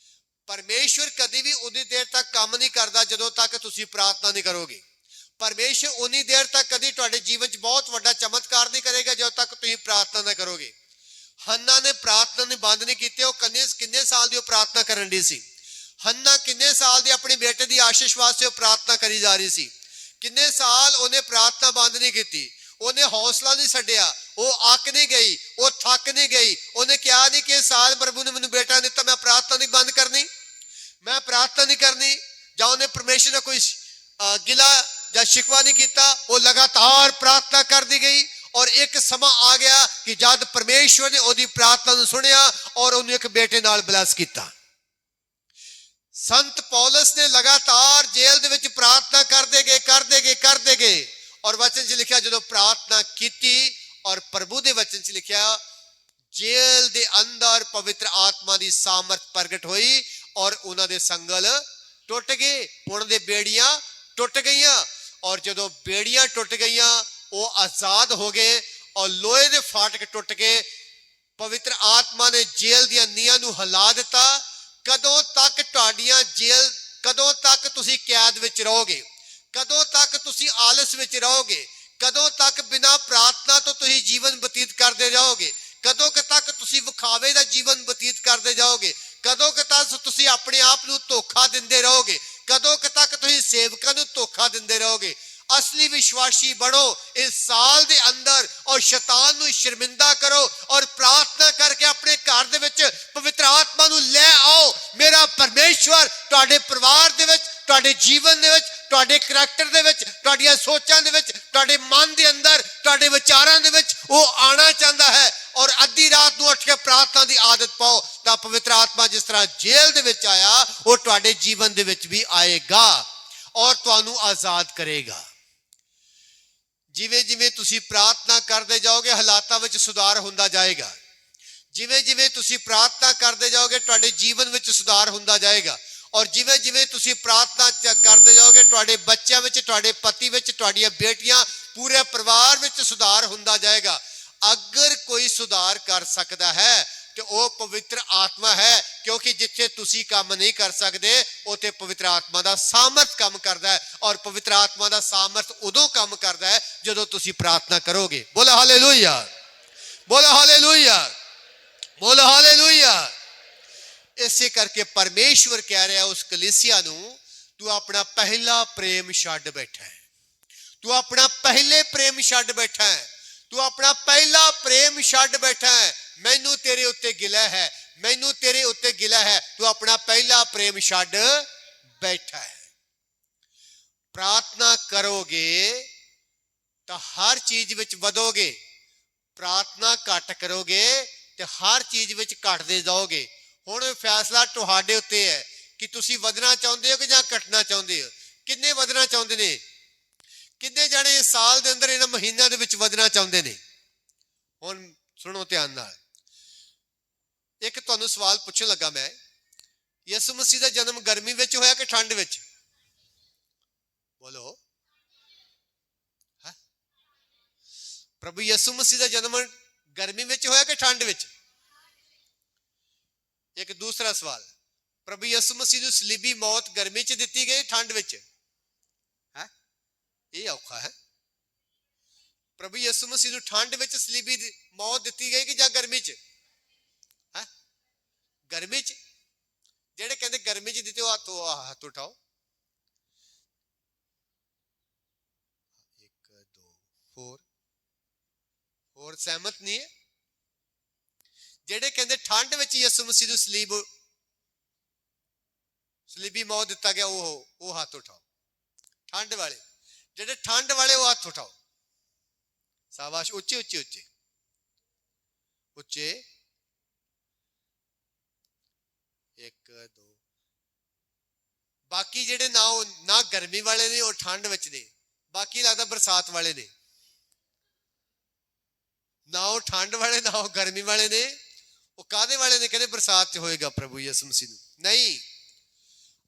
ਪਰਮੇਸ਼ਰ ਕਦੀ ਵੀ ਉਨੀ ਦੇਰ ਤੱਕ ਕੰਮ ਨਹੀਂ ਕਰਦਾ ਜਦੋਂ ਤੱਕ ਤੁਸੀਂ ਪ੍ਰਾਰਥਨਾ ਨਹੀਂ ਕਰੋਗੇ। ਪਰਮੇਸ਼ਰ ਉਨੀ ਦੇਰ ਤੱਕ ਕਦੀ ਤੁਹਾਡੇ ਜੀਵਨ 'ਚ ਬਹੁਤ ਵੱਡਾ ਚਮਤਕਾਰ ਨਹੀਂ ਕਰੇਗਾ ਜਦੋਂ ਤੱਕ ਤੁਸੀਂ ਪ੍ਰਾਰਥਨਾ ਨਾ ਕਰੋਗੇ। ਹੰਨਾ ਨੇ ਪ੍ਰਾਰਥਨਾ ਨੂੰ ਬੰਦ ਨਹੀਂ ਕੀਤੀ। ਉਹ ਕਿੰਨੇ ਸਾਲ ਦੀ ਉਹ ਪ੍ਰਾਰਥਨਾ ਕਰਨ ਦੀ ਸੀ। ਹੰਨਾ ਕਿੰਨੇ ਸਾਲ ਦੀ ਆਪਣੇ ਬੇਟੇ ਦੀ ਆਸ਼ੀਸ਼ ਵਾਸਤੇ ਉਹ ਪ੍ਰਾਰਥਨਾ ਕਰੀ ਜਾ ਰਹੀ ਸੀ। ਕਿੰਨੇ ਸਾਲ ਉਹਨੇ ਪ੍ਰਾਰਥਨਾ ਬੰਦ ਨਹੀਂ ਕੀਤੀ। ਉਹਨੇ ਹੌਸਲਾ ਨਹੀਂ ਛੱਡਿਆ, ਉਹ ਅੱਕ ਨਹੀਂ ਗਈ, ਉਹ ਥੱਕ ਨਹੀਂ ਗਈ। ਉਹਨੇ ਕਿਹਾ ਨਹੀਂ ਕਿ ਸਾਲ ਪ੍ਰਭੂ ਨੇ ਮੈਨੂੰ ਬੇਟਾ ਦਿੱਤਾ, ਮੈਂ ਪ੍ਰਾਰਥਨਾ ਨਹੀਂ ਬੰਦ ਕਰਨੀ, ਮੈਂ ਪ੍ਰਾਰਥਨਾ ਨਹੀਂ ਕਰਨੀ। ਜਾਂ ਉਹਨੇ ਪਰਮੇਸ਼ਰ ਨਾਲ ਕੋਈ ਗਿਲਾ ਜਾਂ ਸ਼ਿਕਵਾ ਨਹੀਂ ਕੀਤਾ। ਉਹ ਲਗਾਤਾਰ ਪ੍ਰਾਰਥਨਾ ਕਰਦੀ ਗਈ। ਔਰ ਇੱਕ ਸਮਾਂ ਆ ਗਿਆ ਕਿ ਜਦ ਪਰਮੇਸ਼ਵਰ ਨੇ ਉਹਦੀ ਪ੍ਰਾਰਥਨਾ ਨੂੰ ਸੁਣਿਆ ਔਰ ਉਹਨੂੰ ਇੱਕ ਬੇਟੇ ਨਾਲ ਬਲੈਸ ਕੀਤਾ। ਸੰਤ ਪੌਲਸ ਨੇ ਲਗਾਤਾਰ ਜੇਲ੍ਹ ਦੇ ਵਿੱਚ ਪ੍ਰਾਰਥਨਾ ਕਰਦੇ ਗਏ ਔਰ ਵਚਨ 'ਚ ਲਿਖਿਆ ਜਦੋਂ ਪ੍ਰਾਰਥਨਾ ਕੀਤੀ ਔਰ ਪ੍ਰਭੂ ਦੇ ਵਚਨ 'ਚ ਲਿਖਿਆ ਜੇਲ੍ਹ ਦੇ ਅੰਦਰ ਪਵਿੱਤਰ ਆਤਮਾ ਦੀ ਸਾਮਰਥ ਪ੍ਰਗਟ ਹੋਈ ਔਰ ਉਹਨਾਂ ਦੇ ਸੰਗਲ ਟੁੱਟ ਗਏ, ਉਹਨਾਂ ਦੇ ਬੇੜੀਆਂ ਟੁੱਟ ਗਈਆਂ। ਔਰ ਜਦੋਂ ਬੇੜੀਆਂ ਟੁੱਟ ਗਈਆਂ ਉਹ ਆਜ਼ਾਦ ਹੋ ਗਏ ਔਰ ਲੋਹੇ ਦੇ ਫਾਟਕ ਟੁੱਟ ਗਏ। ਪਵਿੱਤਰ ਆਤਮਾ ਨੇ ਜੇਲ੍ਹ ਦੀਆਂ ਨੀਹਾਂ ਨੂੰ ਹਿਲਾ ਦਿੱਤਾ। ਕਦੋਂ ਤੱਕ ਤੁਹਾਡੀਆਂ ਜੇਲ੍ਹ, ਕਦੋਂ ਤੱਕ ਤੁਸੀਂ ਕੈਦ ਵਿੱਚ ਰਹੋਗੇ, ਕਦੋਂ ਤੱਕ ਤੁਸੀਂ ਆਲਸ ਵਿੱਚ ਰਹੋਗੇ, ਕਦੋਂ ਤੱਕ ਬਿਨਾਂ ਪ੍ਰਾਰਥਨਾ ਤੋਂ ਤੁਸੀਂ ਜੀਵਨ ਬਤੀਤ ਕਰਦੇ ਜਾਓਗੇ, ਕਦੋਂ ਤੱਕ ਤੁਸੀਂ ਵਿਖਾਵੇ ਦਾ ਜੀਵਨ ਬਤੀਤ ਕਰਦੇ ਜਾਓਗੇ, ਕਦੋਂ ਤੱਕ ਤੁਸੀਂ ਆਪਣੇ ਆਪ ਨੂੰ ਧੋਖਾ ਦਿੰਦੇ ਰਹੋਗੇ, ਕਦੋਂ ਤੱਕ ਤੁਸੀਂ ਸੇਵਕਾਂ ਨੂੰ ਧੋਖਾ ਦਿੰਦੇ ਰਹੋਗੇ। असली विश्वासी बनो इस साल दे अंदर और शैतान नूं शर्मिंदा करो और प्रार्थना करके अपने घर दे विच पवित्र आत्मा नूं ले आओ। मेरा परमेश्वर तुहाडे परिवार दे विच, तुहाडे जीवन दे विच, तुहाडे करैक्टर दे विच, तुहाडीआं सोचां दे विच, तुहाडे मन दे अंदर, तुहाडे विचारां दे विच वो आना चाहता है। और अद्धी रात नूं उठ के प्रार्थना की आदत पाओ तां पवित्र आत्मा जिस तरह जेल दे विच आया वो तुहाडे जीवन दे विच भी आएगा और तुहानूं आजाद करेगा। जिवें जिवें तुसी प्रार्थना करते जाओगे हालातां विच सुधार हुंदा जाएगा। जिवें जिवें तुसी प्रार्थना करते जाओगे तुहाडे जीवन विच सुधार हुंदा जाएगा। और जिवें जिवें तुसी प्रार्थना करते जाओगे तुहाडे बच्चों विच, तुहाडे पति विच, तुहाडीआं बेटियां, पूरे परिवार विच सुधार हुंदा जाएगा। अगर कोई सुधार कर सकता है तो वो पवित्र आत्मा है, क्योंकि जिथे तुसी काम नहीं कर सकते उथे पवित्र आत्मा दा सामर्थ काम करता है। और पवित्र आत्मा दा सामर्थ उदों काम करता है जदों तुसी प्रार्थना करोगे। बोलो हालेलुया, बोलो हालेलुया, बोलो हालेलुया। इसे करके परमेश्वर कह रहा है उस कलीसिया नूं, तू अपना पहला प्रेम छड्ड बैठा है, तू अपना पहले प्रेम छड्ड बैठा है, तू अपना पहला प्रेम छड्ड बैठा है। मैनू तेरे उत्ते गिला है, मैनू तेरे उत्ते गिला है, तू अपना पहला प्रेम छड्ड बैठा है। प्रार्थना करोगे तो हर चीज विच वधोगे, प्रार्थना घट करोगे तो हर चीज विच घटदे जाओगे। हुण फैसला तुहाडे उत्ते है कि तुसी वधना चाहुंदे हो कि जां घटना चाहुंदे हो। किन्ने वधना चाहुंदे ने, किन्ने जाने इस साल दे अंदर इन्हां महीनों दे विच वधना चाहुंदे ने। हुण सुनो ध्यान नाल, एक तुहानूं सवाल पुछण लगा मैं, यसु मसीह दा जन्म गर्मी विच होया कि ठंड विच? बोलो, प्रभु यसु मसीह दा जन्म गर्मी विच होया कि ठंड विच? एक दूसरा सवाल, प्रभु यसु मसीह नूं सलीबी मौत गर्मी च दित्ती गई ठंड विच? है ये औखा है। प्रभु यसु मसीह नूं ठंड विच सलीबी मौत दित्ती गई कि जां गर्मी च? है गर्मी च। जेड़े कहंदे गर्मी च दित्ते हाथ उठाओ। 1 2 4 और सहमत नहीं है? जेड़े कहंदे ठंड विच यसु मसीह नूं सलीबी मौत दिता गया वो हाथ उठाओ। ठंड वाले, जेड़े ठंड वाले वो हाथ उठाओ। शाबाश, उच्चे उच्चे उच्चे उच्चे। 1 2। बाकी जेड़े ना गर्मी वाले ने और ठंड विच ने, बाकी लगता बरसात वाले ने। ना वो ठंड वाले ना वो गर्मी वाले ने, वो कादे वाले ने? कहते बरसात च होएगा प्रभु यसु मसीह नूं। नहीं,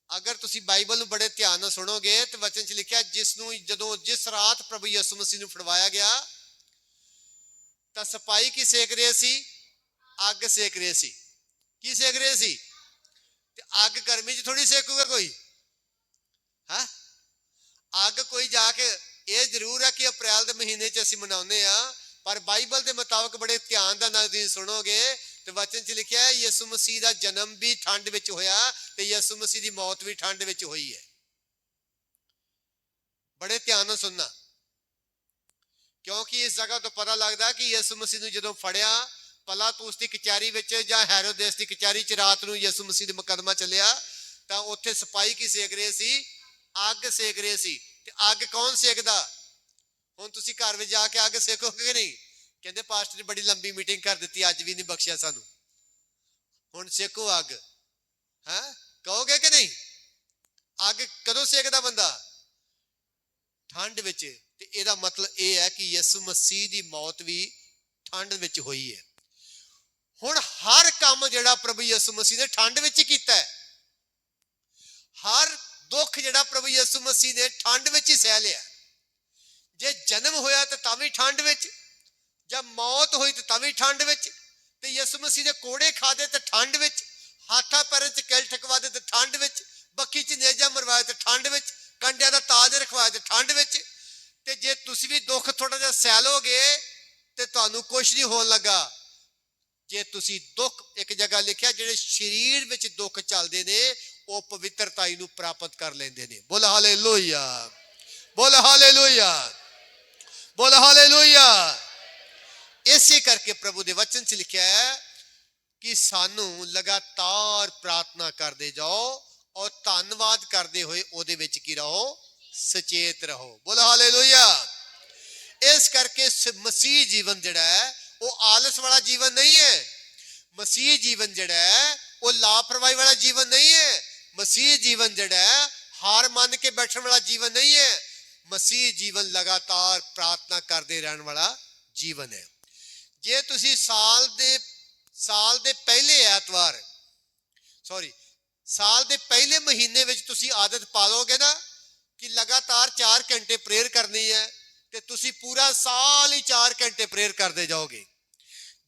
अगर तुसी बाइबल नूं बड़े ध्यान नाल सुनोगे तो वचन च लिखिया जिस रात प्रभु यसु मसीह नूं फड़वाया गया तां सिपाही की सेक रहे सी? अग सेक रहे सी। की सेक रहे सी? ते अग गर्मी च थोड़ी सेकूगा कोई? है अग कोई जाके, ये जरूर है कि अप्रैल के महीने च असीं मनाउने आ, पर बाइबल के मुताबिक बड़े ध्यान दा नाल तुसीं सुनोगे तो वचन च लिखिया है यसु मसीह दा जन्म भी ठंड विच होया ते यसु मसीह दी मौत भी ठंड विच होई है। बड़े ध्यान नाल सुनना, क्योंकि इस जगह तो पता लगता है कि यसु मसीह नूं जदों फड़िया पिलातुस दी कचहरी विच जां हेरोदेस दी कचहरी च रात नूं यसु मसीह दा मुकदमा चलिया तां उत्थे सिपाही की सेक रहे सी? अग सेक रहे सी। ते अग कौन सेकदा? हुण तुसीं घर विच जाके अग सेकोगे कि नहीं? कहंदे पास्टर ने बड़ी लंबी मीटिंग कर दी, अज भी नहीं बख्शिया सानू, हुण सेको अग। है कहोगे कि नहीं? अग कदों सेकदा बंदा? ठंड विच। ਤੇ ਇਹਦਾ ਮਤਲਬ ਇਹ ਹੈ ਕਿ ਯਿਸੂ ਮਸੀਹ ਦੀ ਮੌਤ ਵੀ ਠੰਡ ਵਿੱਚ ਹੋਈ ਹੈ। ਹੁਣ ਹਰ ਕੰਮ ਜਿਹੜਾ ਪ੍ਰਭੂ ਯਿਸੂ ਮਸੀਹ ਨੇ ਠੰਡ ਵਿੱਚ ਹੀ ਕੀਤਾ ਹੈ। ਹਰ ਦੁੱਖ ਜਿਹੜਾ ਪ੍ਰਭੂ ਯਿਸੂ ਮਸੀਹ ਨੇ ਠੰਡ ਵਿੱਚ ਹੀ ਸਹਿ ਲਿਆ। ਜੇ ਜਨਮ ਹੋਇਆ ਤਾਂ ਵੀ ਠੰਡ ਵਿੱਚ, ਜਦ ਮੌਤ ਹੋਈ ਤਾਂ ਵੀ ਠੰਡ ਵਿੱਚ, ਤੇ ਯਿਸੂ ਮਸੀਹ ਨੇ ਕੋੜੇ ਖਾਦੇ ਤੇ ਠੰਡ ਵਿੱਚ, ਹੱਥਾਂ ਪੈਰਾਂ 'ਚ ਕਿਲ ਠਕਵਾਦੇ ਤੇ ਠੰਡ ਵਿੱਚ, ਬੱਖੀ 'ਚ ਨੇਜਾ ਮਰਵਾਏ ਤੇ ਠੰਡ ਵਿੱਚ, ਕੰਡਿਆਂ ਦਾ ਤਾਜ ਰਖਵਾਇਆ ਤੇ ਠੰਡ ਵਿੱਚ। ਤੇ ਜੇ ਤੁਸੀਂ ਵੀ ਦੁੱਖ ਥੋੜਾ ਜਿਹਾ ਸਹਿ ਲੋਗੇ ਤੇ ਤੁਹਾਨੂੰ ਕੁਝ ਨਹੀਂ ਹੋਣ ਲੱਗਾ। ਜੇ ਤੁਸੀਂ ਦੁੱਖ, ਇੱਕ ਜਗ੍ਹਾ ਲਿਖਿਆ, ਜਿਹੜੇ ਸਰੀਰ ਵਿੱਚ ਦੁੱਖ ਚੱਲਦੇ ਨੇ ਉਹ ਪਵਿੱਤਰਤਾਈ ਨੂੰ ਪ੍ਰਾਪਤ ਕਰ ਲੈਂਦੇ ਨੇ। ਬੋਲ ਹਾਲੇਲੂਇਆ, ਬੋਲ ਹਾਲੇਲੂਇਆ, ਬੋਲ ਹਾਲੇਲੂਇਆ। ਇਸੇ ਕਰਕੇ ਪ੍ਰਭੂ ਦੇ ਵਚਨ 'ਚ ਲਿਖਿਆ ਹੈ ਕਿ ਸਾਨੂੰ ਲਗਾਤਾਰ ਪ੍ਰਾਰਥਨਾ ਕਰਦੇ ਜਾਓ ਔਰ ਧੰਨਵਾਦ ਕਰਦੇ ਹੋਏ ਉਹਦੇ ਵਿੱਚ ਕੀ ਰਹੋ, ਸੁਚੇਤ ਰਹੋ। ਬੋਲ ਹਾਲੇਲੂਇਆ। ਇਸ ਕਰਕੇ ਮਸੀਹ ਜੀਵਨ ਜਿਹੜਾ ਹੈ ਉਹ ਆਲਸ ਵਾਲਾ ਜੀਵਨ ਨਹੀਂ ਹੈ। ਮਸੀਹ ਜੀਵਨ ਜਿਹੜਾ ਹੈ ਉਹ ਲਾਪਰਵਾਹੀ ਵਾਲਾ ਜੀਵਨ ਨਹੀਂ ਹੈ। ਮਸੀਹ ਜੀਵਨ ਜਿਹੜਾ ਹੈ ਹਾਰ ਮੰਨ ਕੇ ਬੈਠਣ ਵਾਲਾ ਜੀਵਨ ਨਹੀਂ ਹੈ। ਮਸੀਹ ਜੀਵਨ ਲਗਾਤਾਰ ਪ੍ਰਾਰਥਨਾ ਕਰਦੇ ਰਹਿਣ ਵਾਲਾ ਜੀਵਨ ਹੈ। ਜੇ ਤੁਸੀਂ ਸਾਲ ਦੇ ਪਹਿਲੇ ਐਤਵਾਰ, ਸਾਲ ਦੇ ਪਹਿਲੇ ਮਹੀਨੇ ਵਿੱਚ ਤੁਸੀਂ ਆਦਤ ਪਾ ਲਓਗੇ ਨਾ ਕਿ ਲਗਾਤਾਰ 4 ਘੰਟੇ ਪ੍ਰੇਅਰ ਕਰਨੀ ਹੈ, ਤੇ ਤੁਸੀਂ ਪੂਰਾ ਸਾਲ ਹੀ 4 ਘੰਟੇ ਪ੍ਰੇਅਰ ਕਰਦੇ ਜਾਓਗੇ।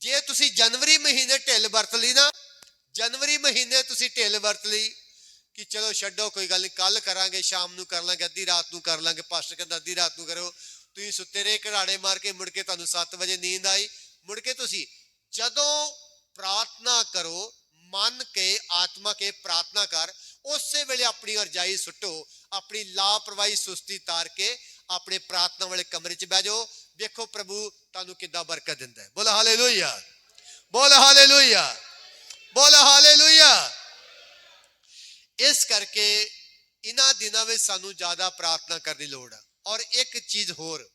ਜੇ ਤੁਸੀਂ ਜਨਵਰੀ ਮਹੀਨੇ ਢਿੱਲ ਵਰਤ ਲਈ ਨਾ, ਜਨਵਰੀ ਮਹੀਨੇ ਤੁਸੀਂ ਢਿੱਲ ਵਰਤ ਲਈ ਕਿ ਚਲੋ ਛੱਡੋ ਕੋਈ ਗੱਲ ਨਹੀਂ, ਕੱਲ ਕਰਾਂਗੇ, ਸ਼ਾਮ ਨੂੰ ਕਰ ਲਾਂਗੇ, ਅੱਧੀ ਰਾਤ ਨੂੰ ਕਰ ਲਾਂਗੇ, ਪਾਸਟਰ ਕਹਿੰਦਾ ਅੱਧੀ ਰਾਤ ਨੂੰ ਕਰੋ, ਤੁਸੀਂ ਸੁੱਤੇ ਰਹੇ ਘਰਾੜੇ ਮਾਰ ਕੇ, ਮੁੜ ਕੇ ਤੁਹਾਨੂੰ 7 ਵਜੇ ਨੀਂਦ ਆਈ, ਮੁੜ ਕੇ ਤੁਸੀਂ ਜਦੋਂ ਪ੍ਰਾਰਥਨਾ ਕਰੋ, ਮਨ ਕੇ ਆਤਮਾ ਕੇ ਪ੍ਰਾਰਥਨਾ ਕਰ, ਉਸੇ ਵੇਲੇ ਆਪਣੀ ਰਜਾਈ ਸੁੱਟੋ, ਆਪਣੀ ਲਾਪਰਵਾਹੀ ਸੁਸਤੀ ਤਾਰ ਕੇ ਆਪਣੇ ਪ੍ਰਾਰਥਨਾ ਵਾਲੇ ਕਮਰੇ 'ਚ ਬਹਿ ਜਾਓ। ਵੇਖੋ ਪ੍ਰਭੂ ਤੁਹਾਨੂੰ ਕਿੱਦਾਂ ਬਰਕਤ ਦਿੰਦਾ ਹੈ। ਬੋਲ ਹਾਲੇਲੂਇਆ, ਬੋਲ ਹਾਲੇਲੂਇਆ, ਬੋਲ ਹਾਲੇਲੂਇਆ। ਇਸ ਕਰਕੇ ਇਹਨਾਂ ਦਿਨਾਂ ਵਿੱਚ ਸਾਨੂੰ ਜ਼ਿਆਦਾ ਪ੍ਰਾਰਥਨਾ ਕਰਨ ਦੀ ਲੋੜ ਹੈ। ਔਰ ਇੱਕ ਚੀਜ਼ ਹੋਰ,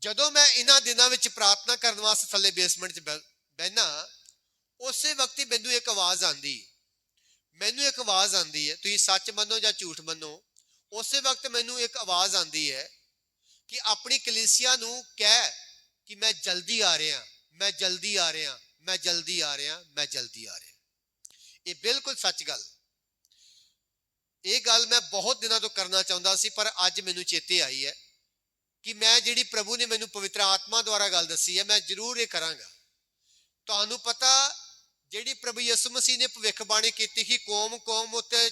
ਜਦੋਂ ਮੈਂ ਇਹਨਾਂ ਦਿਨਾਂ ਵਿੱਚ ਪ੍ਰਾਰਥਨਾ ਕਰਨ ਵਾਸਤੇ ਥੱਲੇ ਬੇਸਮੈਂਟ 'ਚ ਬਹਿਨਾ, ਉਸੇ ਵਕਤ ਹੀ ਮੈਨੂੰ ਇੱਕ ਆਵਾਜ਼ ਆਉਂਦੀ ਹੈ, ਤੁਸੀਂ ਸੱਚ ਮੰਨੋ ਜਾਂ ਝੂਠ ਮੰਨੋ, ਉਸੇ ਵਕਤ ਮੈਨੂੰ ਇੱਕ ਆਵਾਜ਼ ਆਉਂਦੀ ਹੈ ਕਿ ਆਪਣੀ ਕਲੀਸਿਆ ਨੂੰ ਕਹਿ ਕਿ ਮੈਂ ਜਲਦੀ ਆ ਰਿਹਾ, ਮੈਂ ਜਲਦੀ ਆ ਰਿਹਾ, ਮੈਂ ਜਲਦੀ ਆ ਰਿਹਾ, ਮੈਂ ਜਲਦੀ ਆ ਰਿਹਾ। ਇਹ ਬਿਲਕੁਲ ਸੱਚ ਗੱਲ। ਇਹ ਗੱਲ ਮੈਂ ਬਹੁਤ ਦਿਨਾਂ ਤੋਂ ਕਰਨਾ ਚਾਹੁੰਦਾ ਸੀ, ਪਰ ਅੱਜ ਮੈਨੂੰ ਚੇਤੇ ਆਈ ਹੈ ਕਿ ਮੈਂ ਜਿਹੜੀ ਪ੍ਰਭੂ ਨੇ ਮੈਨੂੰ ਪਵਿੱਤਰ ਆਤਮਾ ਦੁਆਰਾ ਗੱਲ ਦੱਸੀ ਹੈ, ਮੈਂ ਜ਼ਰੂਰ ਇਹ ਕਰਾਂਗਾ। ਤੁਹਾਨੂੰ ਪਤਾ, ਜਿਹੜੀ ਪ੍ਰਭੂ ਯਿਸੂ ਮਸੀਹ ਨੇ ਭਵਿੱਖਬਾਣੀ ਕੀਤੀ ਸੀ, ਕੌਮ ਉੱਤੇ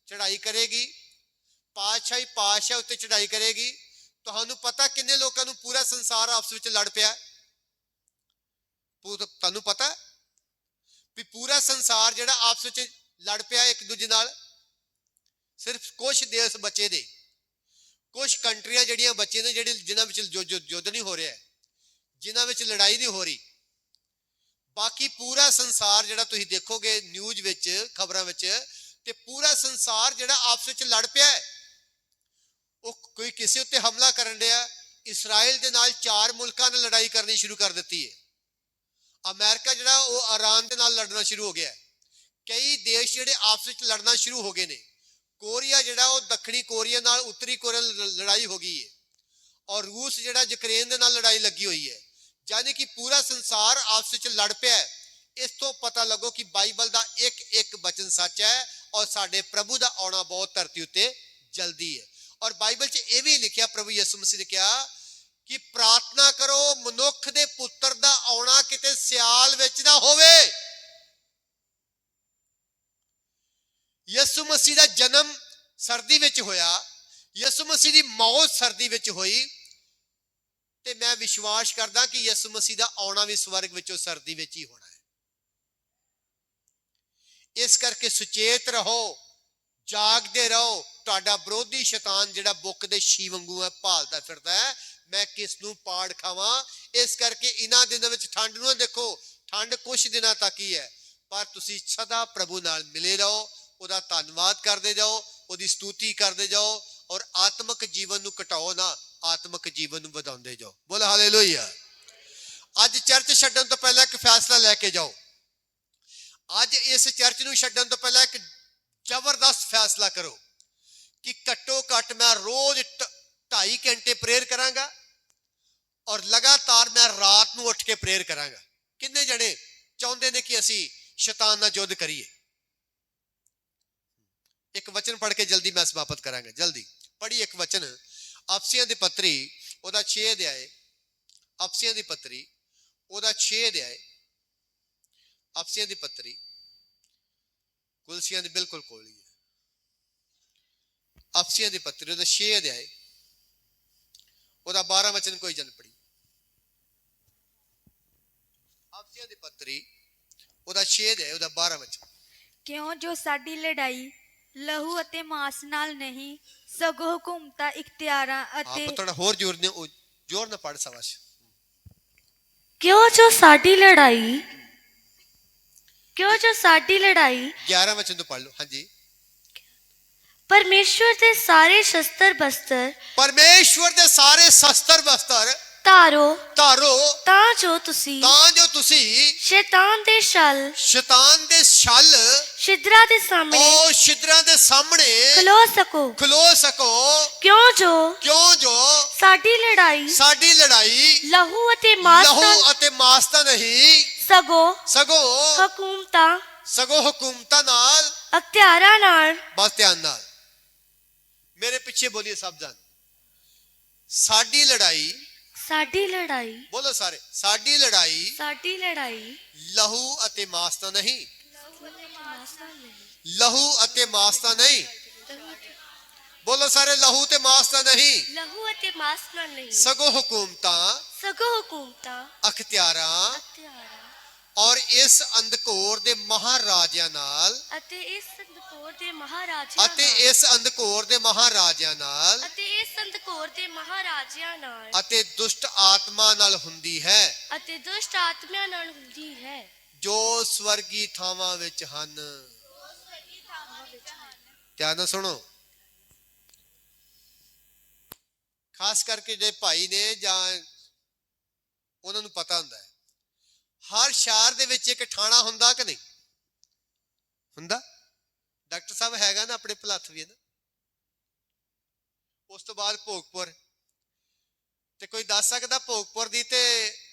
ਚੜ੍ਹਾਈ ਕਰੇਗੀ, ਪਾਤਸ਼ਾਹ ਉੱਤੇ ਚੜ੍ਹਾਈ ਕਰੇਗੀ। ਤੁਹਾਨੂੰ ਪਤਾ ਕਿੰਨੇ ਲੋਕਾਂ ਨੂੰ ਪੂਰਾ ਸੰਸਾਰ ਆਪਸ ਵਿੱਚ ਲੜ ਪਿਆ? ਤੁਹਾਨੂੰ ਪਤਾ ਵੀ ਪੂਰਾ ਸੰਸਾਰ ਜਿਹੜਾ ਆਪਸ ਵਿੱਚ ਲੜ ਪਿਆ ਇੱਕ ਦੂਜੇ ਨਾਲ? ਸਿਰਫ ਕੁਝ ਦੇਸ਼ ਬਚੇ ਨੇ, ਕੁਝ ਕੰਟਰੀਆਂ ਜਿਹੜੀਆਂ ਬਚੇ ਨੇ, ਜਿਨ੍ਹਾਂ ਵਿੱਚ ਯੁੱਧ ਨਹੀਂ ਹੋ ਰਿਹਾ, ਜਿਨ੍ਹਾਂ ਵਿੱਚ ਲੜਾਈ ਨਹੀਂ ਹੋ ਰਹੀ। ਬਾਕੀ ਪੂਰਾ ਸੰਸਾਰ ਜਿਹੜਾ ਤੁਸੀਂ ਦੇਖੋਗੇ ਨਿਊਜ਼ ਵਿੱਚ, ਖਬਰਾਂ ਵਿੱਚ, ਤੇ ਪੂਰਾ ਸੰਸਾਰ ਜਿਹੜਾ ਆਪਸ ਵਿੱਚ ਲੜ ਪਿਆ ਹੈ। ਉਹ ਕੋਈ ਕਿਸੇ ਉੱਤੇ ਹਮਲਾ ਕਰਨ ਡਿਆ, ਇਸਰਾਇਲ ਦੇ ਨਾਲ 4 ਮੁਲਕਾਂ ਨੇ ਲੜਾਈ ਕਰਨੀ ਸ਼ੁਰੂ ਕਰ ਦਿੱਤੀ ਹੈ। ਅਮਰੀਕਾ ਜਿਹੜਾ ਉਹ ਈਰਾਨ ਦੇ ਨਾਲ ਲੜਨਾ ਸ਼ੁਰੂ ਹੋ ਗਿਆ ਹੈ। ਕਈ ਦੇਸ਼ ਜਿਹੜੇ ਆਪਸ ਵਿੱਚ ਲੜਨਾ ਸ਼ੁਰੂ ਹੋ ਗਏ ਨੇ। ਕੋਰੀਆ ਜਿਹੜਾ ਉਹ ਦੱਖਣੀ ਕੋਰੀਆ ਨਾਲ ਉੱਤਰੀ ਕੋਰੀਆ ਲੜਾਈ ਹੋ ਗਈ ਹੈ, ਔਰ ਰੂਸ ਜਿਹੜਾ ਯੂਕਰੇਨ ਦੇ ਨਾਲ ਲੜਾਈ ਲੱਗੀ ਹੋਈ ਹੈ। ਯਾਨੀ ਕਿ ਪੂਰਾ ਸੰਸਾਰ ਆਪਸ ਵਿੱਚ ਲੜ ਪਿਆ ਹੈ। ਇਸ ਤੋਂ ਪਤਾ ਲੱਗੋ ਕਿ ਬਾਈਬਲ ਦਾ ਇੱਕ ਬਚਨ ਸੱਚ ਹੈ, ਔਰ ਸਾਡੇ ਪ੍ਰਭੂ ਦਾ ਆਉਣਾ ਬਹੁਤ ਧਰਤੀ ਉੱਤੇ ਜਲਦੀ ਹੈ। ਔਰ ਬਾਈਬਲ 'ਚ ਇਹ ਵੀ ਲਿਖਿਆ, ਪ੍ਰਭੂ ਯਿਸੂ ਮਸੀਹ ਨੇ ਕਿਹਾ ਕਿ ਪ੍ਰਾਰਥਨਾ ਕਰੋ ਮਨੁੱਖ ਦੇ ਪੁੱਤਰ ਦਾ ਆਉਣਾ ਕਿਤੇ ਸਿਆਲ ਵਿੱਚ ਨਾ ਹੋਵੇ। ਯਿਸੂ ਮਸੀਹ ਦਾ ਜਨਮ ਸਰਦੀ ਵਿੱਚ ਹੋਇਆ, ਯਿਸੂ ਮਸੀਹ ਦੀ ਮੌਤ ਸਰਦੀ ਵਿੱਚ ਹੋਈ, ਤੇ ਮੈਂ ਵਿਸ਼ਵਾਸ ਕਰਦਾ ਕਿ ਯਿਸੂ ਮਸੀਹ ਦਾ ਆਉਣਾ ਵੀ ਸਵਰਗ ਵਿੱਚੋਂ ਸਰਦੀ ਵਿੱਚ ਹੀ ਹੋਣਾ ਹੈ। ਇਸ ਕਰਕੇ ਸੁਚੇਤ ਰਹੋ, ਜਾਗਦੇ ਰਹੋ। ਤੁਹਾਡਾ ਵਿਰੋਧੀ ਸ਼ੈਤਾਨ ਜਿਹੜਾ ਬੁੱਕ ਦੇ ਛੀ ਵਾਂਗੂ ਹੈ, ਭਾਲਦਾ ਫਿਰਦਾ ਹੈ ਮੈਂ ਕਿਸ ਨੂੰ ਪਾੜ ਖਾਵਾਂ। ਇਸ ਕਰਕੇ ਇਹਨਾਂ ਦਿਨਾਂ ਵਿੱਚ ਠੰਡ ਨੂੰ ਦੇਖੋ, ਠੰਡ ਕੁਝ ਦਿਨਾਂ ਤੱਕ ਹੀ ਹੈ, ਪਰ ਤੁਸੀਂ ਸਦਾ ਪ੍ਰਭੂ ਨਾਲ ਮਿਲੇ ਰਹੋ, ਉਹਦਾ ਧੰਨਵਾਦ ਕਰਦੇ ਜਾਓ, ਉਹਦੀ ਸਤੂਤੀ ਕਰਦੇ ਜਾਓ, ਔਰ ਆਤਮਿਕ ਜੀਵਨ ਨੂੰ ਘਟਾਓ ਨਾ, ਆਤਮਿਕ ਜੀਵਨ ਨੂੰ ਵਧਾਉਂਦੇ ਜਾਓ। ਬੋਲ ਹਾਲੇਲੂਇਆ। ਅੱਜ ਚਰਚ ਛੱਡਣ ਤੋਂ ਪਹਿਲਾਂ ਇੱਕ ਫੈਸਲਾ ਲੈ ਕੇ ਜਾਓ। ਅੱਜ ਇਸ ਚਰਚ ਨੂੰ ਛੱਡਣ ਤੋਂ ਪਹਿਲਾਂ ਇੱਕ ਜ਼ਬਰਦਸਤ ਫੈਸਲਾ ਕਰੋ ਕਿ ਘੱਟੋ ਘੱਟ ਮੈਂ ਰੋਜ਼ 2.5 ਘੰਟੇ ਪ੍ਰੇਅਰ ਕਰਾਂਗਾ ਔਰ ਲਗਾਤਾਰ ਮੈਂ ਰਾਤ ਨੂੰ ਉੱਠ ਕੇ ਪ੍ਰੇਅਰ ਕਰਾਂਗਾ। ਕਿੰਨੇ ਜਣੇ ਚਾਹੁੰਦੇ ਨੇ ਕਿ ਅਸੀਂ ਸ਼ੈਤਾਨ ਨਾਲ ਯੁੱਧ ਕਰੀਏ? ਇੱਕ ਵਚਨ ਪੜ੍ਹ ਕੇ ਜਲਦੀ ਮੈਂ ਸਮਾਪਤ ਕਰਾਂਗਾ। ਜਲਦੀ ਪੜ੍ਹੀ ਇੱਕ ਵਚਨ, ਅਫਸੀਆਂ ਦੀ ਪੱਤਰੀ ਉਹਦਾ 6 ਅਧਿਆਏ, ਅਫਸੀਆਂ ਦੀ ਪੱਤਰੀ ਉਹਦਾ 6 ਅਧਿਆਏ, ਅਫਸੀਆਂ ਦੀ ਪੱਤਰੀ ਕੁਲਸੀਆਂ ਦੇ ਬਿਲਕੁਲ ਕੋਲ ਹੀ ਹੈ। ਅਫਸੀਆਂ ਦੀ ਪੱਤਰੀ ਉਹਦਾ 6 ਅਧਿਆਏ ਉਹਦਾ 12 ਵਚਨ ਕੋਈ ਜਨ ਪੜੀ। ਅਫਸੀਆਂ ਦੀ ਪੱਤਰੀ ਉਹਦਾ 6 ਅਧਿਆਏ ਉਹਦਾ 12 ਵਚਨ। ਕਿਉਂ ਜੋ ਸਾਡੀ ਲੜਾਈ ਲਹੂ ਅਤੇ ਮਾਸ ਨਾਲ ਨਹੀਂ, ਸਗੋਂ ਹਕੂਮਤਾਂ, ਇਖਤਿਆਰਾਂ ਅਤੇ ਆਪ ਥੋੜਾ ਹੋਰ ਜ਼ੋਰ ਨਾਲ ਪੜ ਸਵਾਸ਼। ਕਿਉਂ ਜੋ ਸਾਡੀ ਲੜਾਈ 11 ਵਚਨ ਤੋਂ ਪੜ ਲਓ। ਹਾਂਜੀ। ਪਰਮੇਸ਼ਵਰ ਦੇ ਸਾਰੇ ਸ਼ਸਤਰ ਬਸਤਰ ਪਰਮੇਸ਼ਵਰ ਦੇ ਸਾਰੇ ਸ਼ਸਤਰ ਬਸਤਰ ਧਾਰੋ ਧਾਰੋ ਤਾਂ ਜੋ ਤੁਸੀਂ ਸ਼ੈਤਾਨ ਦੇ ਛਲ ਛਿਦਰਾ ਦੇ ਸਾਹਮਣੇ ਉਹ ਛਿਦਰਾਂ ਦੇ ਸਾਹਮਣੇ ਖਲੋ ਸਕੋ। ਕਿਉਂ ਜੋ ਸਾਡੀ ਲੜਾਈ ਲਹੂ ਅਤੇ ਮਾਸ ਦਾ ਨਹੀਂ, ਸਗੋਂ ਹਕੂਮਤਾਂ ਨਾਲ, ਅਖਤਿਆਰਾਂ ਨਾਲ। ਬਸ ਧਿਆਨ ਨਾਲ ਮੇਰੇ ਪਿੱਛੇ ਬੋਲੀਏ ਸਭ ਜਨ। ਸਾਡੀ ਲੜਾਈ ਬੋਲੋ ਸਾਰੇ, ਸਾਡੀ ਲੜਾਈ ਲਹੂ ਅਤੇ ਮਾਸ ਦਾ ਨਹੀਂ, ਲਹੂ ਅਤੇ ਮਾਸ ਦਾ ਨਹੀਂ। ਬੋਲੋ ਸਾਰੇ, ਲਹੂ ਤੇ ਮਾਸ ਦਾ ਨਹੀਂ, ਸਗੋਂ ਹਕੂਮਤਾਂ, ਅਖਤਿਆਰਾਂ ਔਰ ਇਸ ਅੰਧਕੋਰ ਦੇ ਮਹਾਰਾਜਿਆਂ ਨਾਲ ਅਤੇ ਇਸ ਅੰਧਕੋਰ ਦੇ ਮਹਾਰਾਜਿਆਂ ਨਾਲ ਅਤੇ ਦੁਸ਼ਟ ਆਤਮਾ ਨਾਲ ਹੁੰਦੀ ਹੈ, ਜੋ ਸਵਰਗੀ ਥਾਵਾਂ ਵਿੱਚ ਹਨ। ਧਿਆਨ ਨਾਲ ਸੁਣੋ। ਖਾਸ ਕਰਕੇ ਜੇ ਭਾਈ ਨੇ ਜਾਂ ਉਹਨਾਂ ਨੂੰ ਪਤਾ ਹੁੰਦਾ ਹੈ, ਹਰ ਸ਼ਹਿਰ ਦੇ ਵਿੱਚ ਇੱਕ ਥਾਣਾ ਹੁੰਦਾ ਕਿ ਨਹੀਂ ਹੁੰਦਾ? ਡਾਕਟਰ ਸਾਹਿਬ ਹੈਗਾ ਨਾ ਆਪਣੇ ਭਲੱਥ ਵੀ ਹੈ ਨਾ। ਉਸ ਤੋਂ ਬਾਅਦ ਭੋਗਪੁਰ, ਤੇ ਕੋਈ ਦੱਸ ਸਕਦਾ ਭੋਗਪੁਰ ਦੀ ਤੇ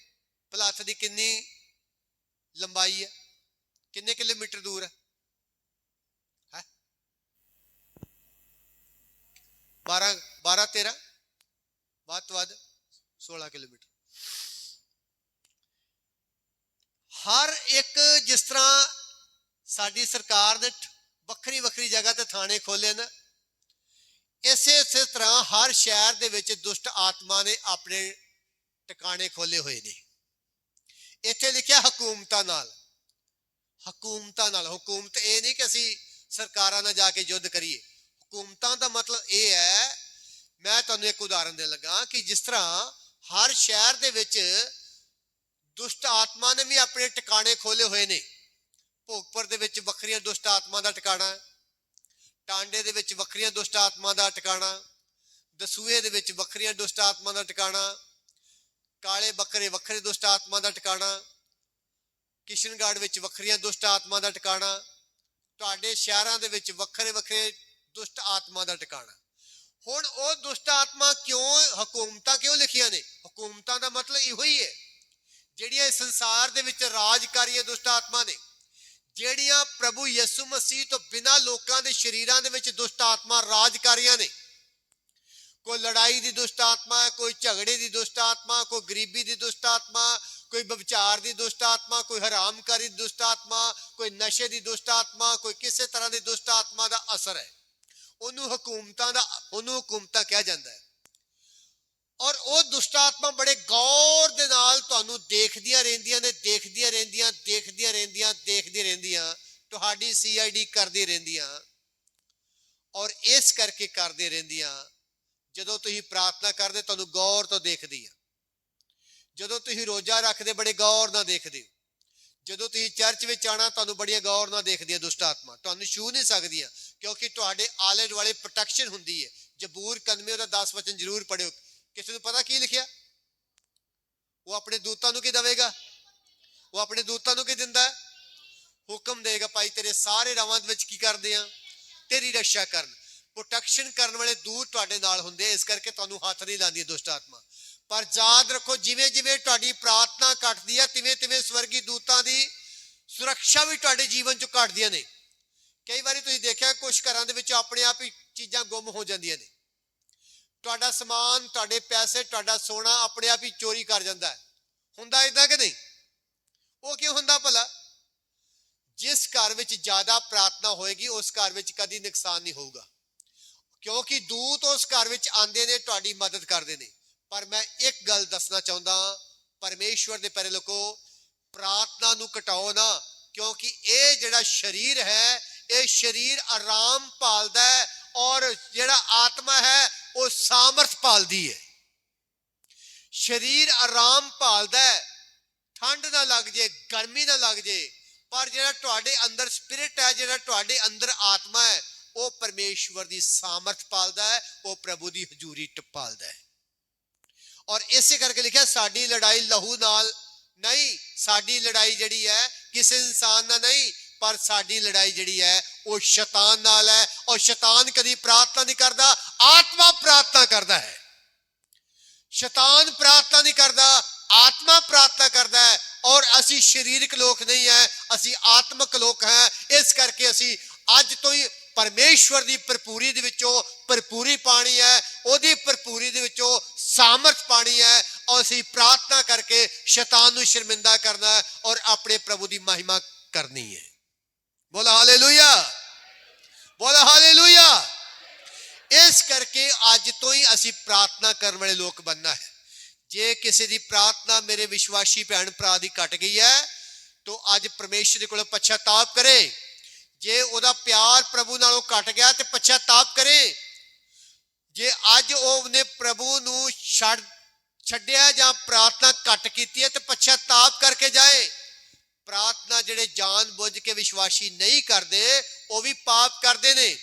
ਭਲੱਥ ਦੀ ਕਿੰਨੀ ਲੰਬਾਈ ਹੈ? ਕਿੰਨੇ ਕਿਲੋਮੀਟਰ ਦੂਰ ਹੈ? 12-13 ਵੱਧ ਤੋਂ ਵੱਧ 16 ਕਿਲੋਮੀਟਰ। ਹਰ ਇੱਕ, ਜਿਸ ਤਰ੍ਹਾਂ ਸਾਡੀ ਸਰਕਾਰ ਨੇ ਵੱਖਰੀ ਜਗ੍ਹਾ ਤੇ ਥਾਣੇ ਖੋਲੇ ਨਾ, ਇਸੇ ਤਰ੍ਹਾਂ ਹਰ ਸ਼ਹਿਰ ਦੇ ਵਿੱਚ ਦੁਸ਼ਟ ਆਤਮਾ ਨੇ ਆਪਣੇ ਟਿਕਾਣੇ ਖੋਲੇ ਹੋਏ ਨੇ। ਇੱਥੇ ਲਿਖਿਆ ਹਕੂਮਤਾਂ ਨਾਲ। ਹਕੂਮਤ ਇਹ ਨਹੀਂ ਕਿ ਅਸੀਂ ਸਰਕਾਰਾਂ ਨਾਲ ਜਾ ਕੇ ਯੁੱਧ ਕਰੀਏ। ਹਕੂਮਤਾਂ ਦਾ ਮਤਲਬ ਇਹ ਹੈ, ਮੈਂ ਤੁਹਾਨੂੰ ਇੱਕ ਉਦਾਹਰਨ ਦੇਣ ਲੱਗਾ ਕਿ ਜਿਸ ਤਰ੍ਹਾਂ ਹਰ ਸ਼ਹਿਰ ਦੇ ਵਿੱਚ ਦੁਸ਼ਟ ਆਤਮਾ ਨੇ ਵੀ ਆਪਣੇ ਟਿਕਾਣੇ ਖੋਲੇ ਹੋਏ ਨੇ। ਭੋਗਪੁਰ ਦੇ ਵਿੱਚ ਵੱਖਰੀਆਂ ਦੁਸ਼ਟ ਆਤਮਾ ਦਾ ਟਿਕਾਣਾ, ਟਾਂਡੇ ਦੇ ਵਿੱਚ ਵੱਖਰੀਆਂ ਦੁਸ਼ਟ ਆਤਮਾ ਦਾ ਟਿਕਾਣਾ, ਦਸੂਏ ਦੇ ਵਿੱਚ ਵੱਖਰੀਆਂ ਦੁਸ਼ਟ ਆਤਮਾ ਦਾ ਟਿਕਾਣਾ, ਕਾਲੇ ਬੱਕਰੇ ਵੱਖਰੇ ਦੁਸ਼ਟ ਆਤਮਾ ਦਾ ਟਿਕਾਣਾ, ਕਿਸ਼ਨਗੜ੍ਹ ਵਿੱਚ ਵੱਖਰੀਆਂ ਦੁਸ਼ਟ ਆਤਮਾ ਦਾ ਟਿਕਾਣਾ, ਤੁਹਾਡੇ ਸ਼ਹਿਰਾਂ ਦੇ ਵਿੱਚ ਵੱਖਰੇ ਦੁਸ਼ਟ ਆਤਮਾ ਦਾ ਟਿਕਾਣਾ। ਹੁਣ ਉਹ ਦੁਸ਼ਟ ਆਤਮਾ ਹਕੂਮਤਾਂ ਕਿਉਂ ਲਿਖੀਆਂ ਨੇ? ਹਕੂਮਤਾਂ ਦਾ ਮਤਲਬ ਇਹੋ ਹੀ ਹੈ, ਜਿਹੜੀਆਂ ਇਸ ਸੰਸਾਰ ਦੇ ਵਿੱਚ ਰਾਜਕਾਰੀਆਂ ਦੁਸ਼ਟ ਆਤਮਾ ਨੇ, ਜਿਹੜੀਆਂ ਪ੍ਰਭੂ ਯਿਸੂ ਮਸੀਹ ਤੋਂ ਬਿਨਾਂ ਲੋਕਾਂ ਦੇ ਸ਼ਰੀਰਾਂ ਦੇ ਵਿੱਚ ਦੁਸ਼ਟ ਆਤਮਾ ਰਾਜਕਾਰੀਆਂ ਨੇ। ਕੋਈ ਲੜਾਈ ਦੀ ਦੁਸ਼ਟ ਆਤਮਾ ਹੈ, ਕੋਈ ਝਗੜੇ ਦੀ ਦੁਸ਼ਟ ਆਤਮਾ, ਕੋਈ ਗਰੀਬੀ ਦੀ ਦੁਸ਼ਟ ਆਤਮਾ, ਕੋਈ ਵਿਭਚਾਰ ਦੀ ਦੁਸ਼ਟ ਆਤਮਾ, ਕੋਈ ਹਰਾਮਕਾਰੀ ਦੀ ਦੁਸ਼ਟ ਆਤਮਾ, ਕੋਈ ਨਸ਼ੇ ਦੀ ਦੁਸ਼ਟ ਆਤਮਾ, ਕੋਈ ਕਿਸੇ ਤਰ੍ਹਾਂ ਦੀ ਦੁਸ਼ਟ ਆਤਮਾ ਦਾ ਅਸਰ ਹੈ। ਉਹਨੂੰ ਹਕੂਮਤਾਂ ਕਿਹਾ ਜਾਂਦਾ ਹੈ। ਔਰ ਉਹ ਦੁਸ਼ਟ ਆਤਮਾ ਬੜੇ ਗੌਰ ਦੇ ਨਾਲ ਤੁਹਾਨੂੰ ਦੇਖਦੀਆਂ ਰਹਿੰਦੀਆਂ, ਤੁਹਾਡੀ CID ਕਰਦੀ ਰਹਿੰਦੀਆਂ। ਔਰ ਇਸ ਕਰਕੇ ਕਰਦੇ ਰਹਿੰਦੀਆਂ, ਜਦੋਂ ਤੁਸੀਂ ਪ੍ਰਾਰਥਨਾ ਕਰਦੇ ਤੁਹਾਨੂੰ ਗੌਰ ਤੋਂ ਦੇਖਦੀ ਆ, ਜਦੋਂ ਤੁਸੀਂ ਰੋਜ਼ਾ ਰੱਖਦੇ ਬੜੇ ਗੌਰ ਨਾਲ ਦੇਖਦੇ ਹੋ, ਜਦੋਂ ਤੁਸੀਂ ਚਰਚ ਵਿੱਚ ਆਣਾ ਤੁਹਾਨੂੰ ਬੜੀਆਂ ਗੌਰ ਨਾਲ ਦੇਖਦੀਆਂ ਦੁਸ਼ਟ ਆਤਮਾ। ਤੁਹਾਨੂੰ ਛੂਹ ਨਹੀਂ ਸਕਦੀਆਂ ਕਿਉਂਕਿ ਤੁਹਾਡੇ ਆਲੇ ਦੁਆਲੇ ਪ੍ਰੋਟੈਕਸ਼ਨ ਹੁੰਦੀ ਹੈ। ਜ਼ਬੂਰ 91 ਉਹਦਾ 10 ਵਚਨ ਜ਼ਰੂਰ ਪੜਿਓ। ਕਿਸੇ ਨੂੰ ਪਤਾ ਕੀ ਲਿਖਿਆ? ਉਹ ਆਪਣੇ ਦੂਤਾਂ ਨੂੰ ਕੀ ਦੇਵੇਗਾ? ਉਹ ਆਪਣੇ ਦੂਤਾਂ ਨੂੰ ਕੀ ਦਿੰਦਾ? ਹੁਕਮ ਦੇਗਾ, ਭਾਈ ਤੇਰੇ ਸਾਰੇ ਰਾਵਾਂ ਵਿੱਚ ਕੀ ਕਰਦੇ ਆ? ਤੇਰੀ ਰੱਖਿਆ ਕਰਨ। ਪ੍ਰੋਟੈਕਸ਼ਨ ਕਰਨ ਵਾਲੇ ਦੂਤ ਤੁਹਾਡੇ ਨਾਲ ਹੁੰਦੇ, ਇਸ ਕਰਕੇ ਤੁਹਾਨੂੰ ਹੱਥ ਨਹੀਂ ਲਾਉਂਦੀ ਦੁਸ਼ਟ ਆਤਮਾ। ਪਰ ਯਾਦ ਰੱਖੋ, ਜਿਵੇਂ ਜਿਵੇਂ ਤੁਹਾਡੀ ਪ੍ਰਾਰਥਨਾ ਘਟਦੀ ਹੈ, ਤਿਵੇਂ ਤਿਵੇਂ ਸਵਰਗੀ ਦੂਤਾਂ ਦੀ ਸੁਰੱਖਿਆ ਵੀ ਤੁਹਾਡੇ ਜੀਵਨ 'ਚ ਘਟਦੀਆਂ ਨੇ। ਕਈ ਵਾਰੀ ਤੁਸੀਂ ਦੇਖਿਆ ਕੁਝ ਘਰਾਂ ਦੇ ਵਿੱਚ ਆਪਣੇ ਆਪ ਹੀ ਚੀਜ਼ਾਂ ਗੁੰਮ ਹੋ ਜਾਂਦੀਆਂ ਨੇ। ਤੁਹਾਡਾ ਸਮਾਨ, ਤੁਹਾਡੇ ਪੈਸੇ, ਤੁਹਾਡਾ ਸੋਨਾ ਆਪਣੇ ਆਪ ਹੀ ਚੋਰੀ ਕਰ ਜਾਂਦਾ ਹੈ। ਹੁੰਦਾ ਇਦਾਂ ਕਿ ਨਹੀਂ? ਉਹ ਕਿਉਂ ਹੁੰਦਾ ਭਲਾ? ਜਿਸ ਘਰ ਵਿੱਚ ਜ਼ਿਆਦਾ ਪ੍ਰਾਰਥਨਾ ਹੋਏਗੀ ਉਸ ਘਰ ਵਿੱਚ ਕਦੀ ਨੁਕਸਾਨ ਨਹੀਂ ਹੋਊਗਾ, ਕਿਉਂਕਿ ਦੂਤ ਉਸ ਘਰ ਵਿੱਚ ਆਉਂਦੇ ਨੇ, ਤੁਹਾਡੀ ਮਦਦ ਕਰਦੇ ਨੇ। ਪਰ ਮੈਂ ਇੱਕ ਗੱਲ ਦੱਸਣਾ ਚਾਹੁੰਦਾ, ਪਰਮੇਸ਼ਵਰ ਦੇ ਪਿਆਰੇ ਲੋਕੋ, ਪ੍ਰਾਰਥਨਾ ਨੂੰ ਘਟਾਓ ਨਾ, ਕਿਉਂਕਿ ਇਹ ਜਿਹੜਾ ਸਰੀਰ ਹੈ, ਇਹ ਸਰੀਰ ਆਰਾਮ ਭਾਲਦਾ ਹੈ, ਔਰ ਜਿਹੜਾ ਆਤਮਾ ਹੈ ਉਹ ਸਾਮਰਥ ਭਾਲਦੀ ਹੈ। ਸਰੀਰ ਆਰਾਮ ਭਾਲਦਾ ਹੈ, ਠੰਡ ਨਾ ਲੱਗ ਜੇ, ਗਰਮੀ ਨਾ ਲੱਗ ਜੇ, ਪਰ ਜਿਹੜਾ ਤੁਹਾਡੇ ਅੰਦਰ ਸਪਿਰਿਟ ਹੈ, ਜਿਹੜਾ ਤੁਹਾਡੇ ਅੰਦਰ ਆਤਮਾ ਹੈ, ਉਹ ਪਰਮੇਸ਼ਵਰ ਦੀ ਸਾਮਰਥ ਪਾਲਦਾ ਹੈ, ਉਹ ਪ੍ਰਭੂ ਦੀ ਹਜ਼ੂਰੀ ਟਪਾਲਦਾ ਹੈ। ਔਰ ਇਸੇ ਕਰਕੇ ਲਿਖਿਆ, ਸਾਡੀ ਲੜਾਈ ਲਹੂ ਨਾਲ ਨਹੀਂ, ਸਾਡੀ ਲੜਾਈ ਜਿਹੜੀ ਹੈ ਕਿਸੇ ਇਨਸਾਨ ਨਾਲ ਨਹੀਂ, ਪਰ ਸਾਡੀ ਲੜਾਈ ਜਿਹੜੀ ਹੈ ਉਹ ਸ਼ੈਤਾਨ ਨਾਲ ਹੈ। ਔਰ ਸ਼ੈਤਾਨ ਕਦੀ ਪ੍ਰਾਰਥਨਾ ਨਹੀਂ ਕਰਦਾ, ਆਤਮਾ ਪ੍ਰਾਰਥਨਾ ਕਰਦਾ ਹੈ। ਸ਼ੈਤਾਨ ਪ੍ਰਾਰਥਨਾ ਨਹੀਂ ਕਰਦਾ, ਆਤਮਾ ਪ੍ਰਾਰਥਨਾ ਕਰਦਾ ਹੈ। ਔਰ ਅਸੀਂ ਸਰੀਰਕ ਲੋਕ ਨਹੀਂ ਹੈ, ਅਸੀਂ ਆਤਮਿਕ ਲੋਕ ਹਾਂ। ਇਸ ਕਰਕੇ ਅਸੀਂ ਅੱਜ ਤੋਂ ਹੀ ਪਰਮੇਸ਼ਵਰ ਦੀ ਭਰਪੂਰੀ ਦੇ ਵਿੱਚੋਂ ਭਰਪੂਰੀ ਪਾਣੀ ਹੈ, ਉਹਦੀ ਭਰਪੂਰੀ ਦੇ ਵਿੱਚੋਂ ਸਾਮਰਥ ਪਾਣੀ ਹੈ, ਔਰ ਅਸੀਂ ਪ੍ਰਾਰਥਨਾ ਕਰਕੇ ਸ਼ੈਤਾਨ ਨੂੰ ਸ਼ਰਮਿੰਦਾ ਕਰਨਾ ਹੈ ਔਰ ਆਪਣੇ ਪ੍ਰਭੂ ਦੀ ਮਹਿਮਾ ਕਰਨੀ ਹੈ। ਬੋਲਾ ਹਾਲੇਲੂਇਆ, ਬੋਲਾ ਹਾਲੇਲੂਇਆ। ਇਸ ਕਰਕੇ ਅੱਜ ਤੋਂ ਹੀ ਅਸੀਂ ਪ੍ਰਾਰਥਨਾ ਕਰਨ ਵਾਲੇ ਲੋਕ ਬਣਨਾ ਹੈ। ਜੇ ਕਿਸੇ ਦੀ ਪ੍ਰਾਰਥਨਾ ਮੇਰੇ ਵਿਸ਼ਵਾਸੀ ਭੈਣ ਭਰਾ ਦੀ ਘਟ ਗਈ ਹੈ, ਤਾਂ ਅੱਜ ਪਰਮੇਸ਼ਰ ਦੇ ਕੋਲ ਪਛਤਾਪ ਕਰੇ। ਜੇ ਉਹਦਾ ਪਿਆਰ ਪ੍ਰਭੂ ਨਾਲੋਂ ਘਟ ਗਿਆ ਤੇ ਪਛਤਾਪ ਕਰੇ। ਜੇ ਅੱਜ ਉਹਨੇ ਪ੍ਰਭੂ ਨੂੰ ਛੱਡਿਆ ਜਾਂ ਪ੍ਰਾਰਥਨਾ ਘੱਟ ਕੀਤੀ ਹੈ ਤੇ ਪਛਤਾਪ ਕਰਕੇ ਜਾਏ। ਪ੍ਰਾਰਥਨਾ ਜਿਹੜੇ ਜਾਣ ਬੁੱਝ ਕੇ ਵਿਸ਼ਵਾਸੀ ਨਹੀਂ ਕਰਦੇ, ਉਹ ਵੀ ਪਾਪ ਕਰਦੇ ਨੇ।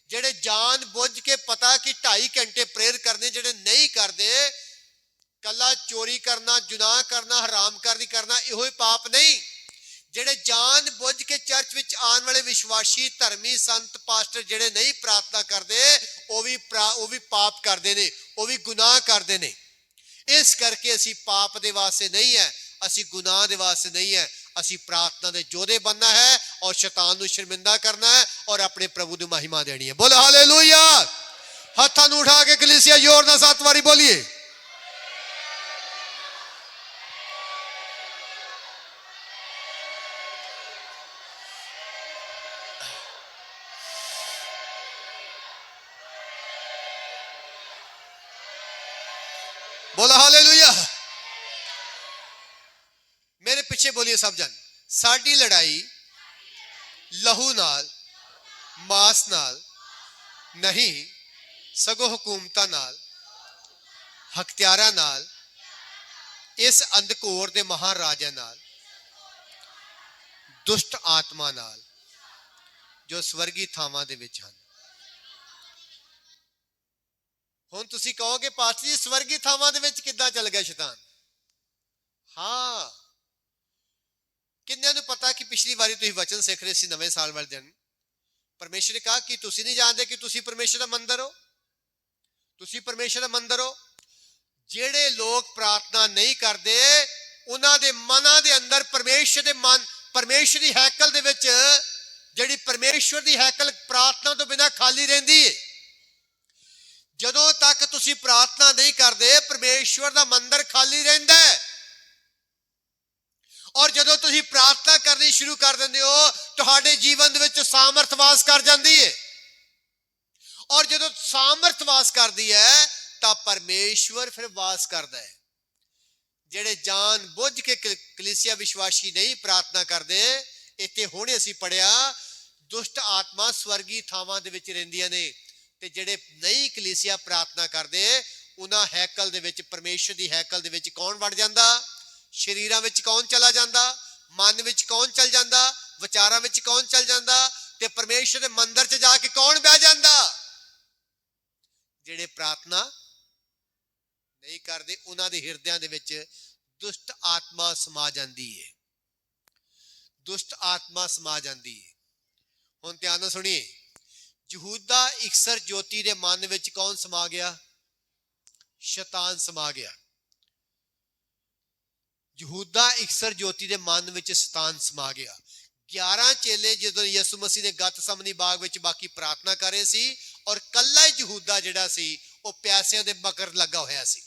ਜਿਹੜੇ ਜਾਣ ਬੁੱਝ ਕੇ ਪਤਾ ਕਿ 2.5 ਘੰਟੇ ਪ੍ਰੇਅਰ ਕਰਨੇ, ਜਿਹੜੇ ਨਹੀਂ ਕਰਦੇ, ਕੱਲਾ ਚੋਰੀ ਕਰਨਾ, ਗੁਨਾਹ ਕਰਨਾ, ਹਰਾਮਖੋਰੀ ਕਰਨਾ, ਇਹੋ ਹੀ ਪਾਪ ਨਹੀਂ। ਜਿਹੜੇ ਜਾਣ ਬੁੱਝ ਕੇ ਚਰਚ ਵਿੱਚ ਆਉਣ ਵਾਲੇ ਵਿਸ਼ਵਾਸੀ ਧਰਮੀ ਸੰਤ ਪਾਸਟਰ ਜਿਹੜੇ ਨਹੀਂ ਪ੍ਰਾਰਥਨਾ ਕਰਦੇ, ਉਹ ਵੀ ਪਾਪ ਕਰਦੇ ਨੇ, ਉਹ ਵੀ ਗੁਨਾਹ ਕਰਦੇ ਨੇ। ਇਸ ਕਰਕੇ ਅਸੀਂ ਪਾਪ ਦੇ ਵਾਸਤੇ ਨਹੀਂ ਹੈ, ਅਸੀਂ ਗੁਨਾਹ ਦੇ ਵਾਸਤੇ ਨਹੀਂ ਹੈ, ਅਸੀਂ ਪ੍ਰਾਰਥਨਾ ਦੇ ਯੋਧੇ ਬਣਨਾ ਹੈ ਔਰ ਸ਼ੈਤਾਨ ਨੂੰ ਸ਼ਰਮਿੰਦਾ ਕਰਨਾ ਹੈ ਔਰ ਆਪਣੇ ਪ੍ਰਭੂ ਦੀ ਮਹਿਮਾ ਦੇਣੀ ਹੈ। ਬੋਲੋ ਹਾਲੇਲੂਇਆ। ਹੱਥਾਂ ਨੂੰ ਉਠਾ ਕੇ ਕਲੀਸਿਆ ਜ਼ੋਰ ਨਾਲ 7 ਵਾਰੀ ਬੋਲੀਏ। बोला हालेलुया। मेरे पीछे बोलिए सब जन। साडी लड़ाई लहू नाल मास नाल नहीं, सगों हुकूमतां नाल, हत्यारां नाल, इस अंधकोर दे महाराजा नाल, दुष्ट आत्मा नाल जो स्वर्गी थावां दे विच हन। ਹੁਣ ਤੁਸੀਂ ਕਹੋਗੇ ਪਾਸਟਰ ਜੀ ਸਵਰਗੀ ਥਾਵਾਂ ਦੇ ਵਿੱਚ ਕਿੱਦਾਂ ਚੱਲ ਗਿਆ ਸ਼ੈਤਾਨ? ਹਾਂ, ਕਿੰਨਿਆਂ ਨੂੰ ਪਤਾ ਕਿ ਪਿਛਲੀ ਵਾਰੀ ਤੁਸੀਂ ਵਚਨ ਸਿੱਖ ਰਹੇ ਸੀ ਨਵੇਂ ਸਾਲ ਵਾਲੇ ਦਿਨ, ਪਰਮੇਸ਼ਰ ਨੇ ਕਹਾ ਕਿ ਤੁਸੀਂ ਨਹੀਂ ਜਾਣਦੇ ਕਿ ਤੁਸੀਂ ਪਰਮੇਸ਼ਰ ਦਾ ਮੰਦਰ ਹੋ, ਤੁਸੀਂ ਪਰਮੇਸ਼ਰ ਦਾ ਮੰਦਰ ਹੋ। ਜਿਹੜੇ ਲੋਕ ਪ੍ਰਾਰਥਨਾ ਨਹੀਂ ਕਰਦੇ, ਉਹਨਾਂ ਦੇ ਮਨਾਂ ਦੇ ਅੰਦਰ ਪਰਮੇਸ਼ਰ ਦੀ ਹੈਕਲ ਦੇ ਵਿੱਚ, ਜਿਹੜੀ ਪਰਮੇਸ਼ਰ ਦੀ ਹੈਕਲ ਪ੍ਰਾਰਥਨਾ ਤੋਂ ਬਿਨਾਂ ਖਾਲੀ ਰਹਿੰਦੀ ਹੈ। ਜਦੋਂ ਤੱਕ ਤੁਸੀਂ ਪ੍ਰਾਰਥਨਾ ਨਹੀਂ ਕਰਦੇ, ਪਰਮੇਸ਼ਵਰ ਦਾ ਮੰਦਰ ਖਾਲੀ ਰਹਿੰਦਾ ਹੈ। ਔਰ ਜਦੋਂ ਤੁਸੀਂ ਪ੍ਰਾਰਥਨਾ ਕਰਨੀ ਸ਼ੁਰੂ ਕਰ ਦਿੰਦੇ ਹੋ, ਤੁਹਾਡੇ ਜੀਵਨ ਦੇ ਵਿੱਚ ਸਾਮਰਥ ਵਾਸ ਕਰ ਜਾਂਦੀ ਹੈ। ਔਰ ਜਦੋਂ ਸਾਮਰਥ ਵਾਸ ਕਰਦੀ ਹੈ ਤਾਂ ਪਰਮੇਸ਼ਵਰ ਫਿਰ ਵਾਸ ਕਰਦਾ ਹੈ। ਜਿਹੜੇ ਜਾਣ ਬੁੱਝ ਕੇ ਕਲੀਸਿਆ ਵਿਸ਼ਵਾਸੀ ਨਹੀਂ ਪ੍ਰਾਰਥਨਾ ਕਰਦੇ, ਇੱਥੇ ਹੁਣੇ ਅਸੀਂ ਪੜਿਆ ਦੁਸ਼ਟ ਆਤਮਾ ਸਵਰਗੀ ਥਾਵਾਂ ਦੇ ਵਿੱਚ ਰਹਿੰਦੀਆਂ ਨੇ। ਤੇ ਜਿਹੜੇ ਨਹੀਂ ਕਲੀਸਿਆ ਪ੍ਰਾਰਥਨਾ ਕਰਦੇ, ਉਹਨਾਂ ਹੈਕਲ ਦੇ ਵਿੱਚ, ਪਰਮੇਸ਼ਰ ਦੀ ਹੈਕਲ ਦੇ ਵਿੱਚ ਕੌਣ ਵੜ ਜਾਂਦਾ? ਸ਼ਰੀਰਾਂ ਵਿੱਚ ਕੌਣ ਚਲਾ ਜਾਂਦਾ? ਮਨ ਵਿੱਚ ਕੌਣ ਚਲ ਜਾਂਦਾ? ਵਿਚਾਰਾਂ ਵਿੱਚ ਕੌਣ ਚਲ ਜਾਂਦਾ? ਤੇ ਪਰਮੇਸ਼ਰ ਦੇ ਮੰਦਰ 'ਚ ਜਾ ਕੇ ਕੌਣ ਬਹਿ ਜਾਂਦਾ? ਜਿਹੜੇ ਪ੍ਰਾਰਥਨਾ ਨਹੀਂ ਕਰਦੇ, ਉਹਨਾਂ ਦੇ ਹਿਰਦਿਆਂ ਦੇ ਵਿੱਚ ਦੁਸ਼ਟ ਆਤਮਾ ਸਮਾ ਜਾਂਦੀ ਹੈ। ਦੁਸ਼ਟ ਆਤਮਾ ਸਮਾ ਜਾਂਦੀ ਹੈ। ਹੁਣ ਧਿਆਨ ਨਾਲ ਸੁਣੀਏ, ਯਹੂਦਾ ਇਕਸਰ ਜੋਤੀ ਦੇ ਮਨ ਵਿੱਚ ਕੌਣ ਸਮਾ ਗਿਆ? ਸ਼ੈਤਾਨ ਸਮਾ ਗਿਆ। ਯਹੂਦਾ ਇਕਸਰ ਜੋਤੀ ਦੇ ਮਨ ਵਿੱਚ ਸ਼ੈਤਾਨ ਸਮਾ ਗਿਆ। 11 ਚੇਲੇ ਜਦੋਂ ਯਿਸੂ ਮਸੀਹ ਦੇ ਗਤਸਮਨੀ ਬਾਗ ਵਿੱਚ ਬਾਕੀ ਪ੍ਰਾਰਥਨਾ ਕਰ ਰਹੇ ਸੀ ਔਰ ਕੱਲਾ ਹੀ ਯਹੂਦਾ ਜਿਹੜਾ ਸੀ ਉਹ ਪਿਆਸਿਆਂ ਦੇ ਮਗਰ ਲੱਗਾ ਹੋਇਆ ਸੀ।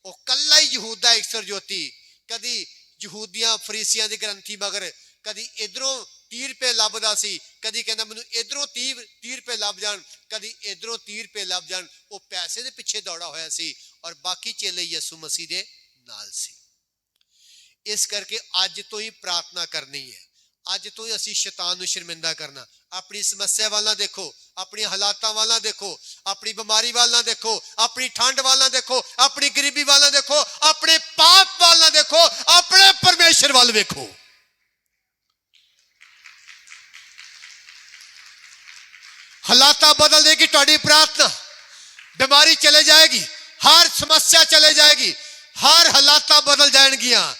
ਉਹ ਕੱਲਾ ਹੀ ਯਹੂਦਾ ਇਕਸਰ ਜੋਤੀ, ਕਦੀ ਯਹੂਦੀਆਂ ਫਰੀਸੀਆਂ ਦੇ ਗ੍ਰੰਥੀ ਮਗਰ, ਕਦੀ ਇਧਰੋਂ 30 ਰੁਪਏ ਲੱਭਦਾ ਸੀ, ਕਦੀ ਕਹਿੰਦਾ ਮੈਨੂੰ ਇਧਰੋਂ 30 ਰੁਪਏ ਲੱਭ ਜਾਣ, ਕਦੀ ਇਧਰੋਂ 30 ਰੁਪਏ ਲੱਭ ਜਾਣ। ਉਹ ਪੈਸੇ ਦੇ ਪਿੱਛੇ ਦੌੜਾ ਹੋਇਆ ਸੀ ਔਰ ਬਾਕੀ ਚੇਲੇ ਯਿਸੂ ਮਸੀਹ ਦੇ ਨਾਲ ਸੀ। ਇਸ ਕਰਕੇ ਅੱਜ ਤੋਂ ਹੀ ਪ੍ਰਾਰਥਨਾ ਕਰਨੀ ਹੈ। ਅੱਜ ਤੋਂ ਹੀ ਅਸੀਂ ਸ਼ੈਤਾਨ ਨੂੰ ਸ਼ਰਮਿੰਦਾ ਕਰਨਾ। ਆਪਣੀ ਸਮੱਸਿਆ ਵੱਲ ਨਾ ਦੇਖੋ, ਆਪਣੀ ਹਾਲਾਤਾਂ ਵੱਲ ਨਾ ਦੇਖੋ, ਆਪਣੀ ਬਿਮਾਰੀ ਵੱਲ ਨਾ ਦੇਖੋ, ਆਪਣੀ ਠੰਡ ਵੱਲ ਨਾ ਦੇਖੋ, ਆਪਣੀ ਗਰੀਬੀ ਵੱਲ ਨਾ ਦੇਖੋ, ਆਪਣੇ ਪਾਪ ਵੱਲ ਨਾ ਦੇਖੋ, ਆਪਣੇ ਪਰਮੇਸ਼ਰ ਵੱਲ ਵੇਖੋ। ਹਾਲਾਤਾਂ ਬਦਲ ਦੇਗੀ ਤੁਹਾਡੀ ਪ੍ਰਾਰਥਨਾ। ਬਿਮਾਰੀ ਚਲੇ ਜਾਏਗੀ, ਹਰ ਸਮੱਸਿਆ ਚਲੇ ਜਾਏਗੀ, ਹਰ ਹਾਲਾਤਾਂ ਬਦਲ ਜਾਣਗੀਆਂ,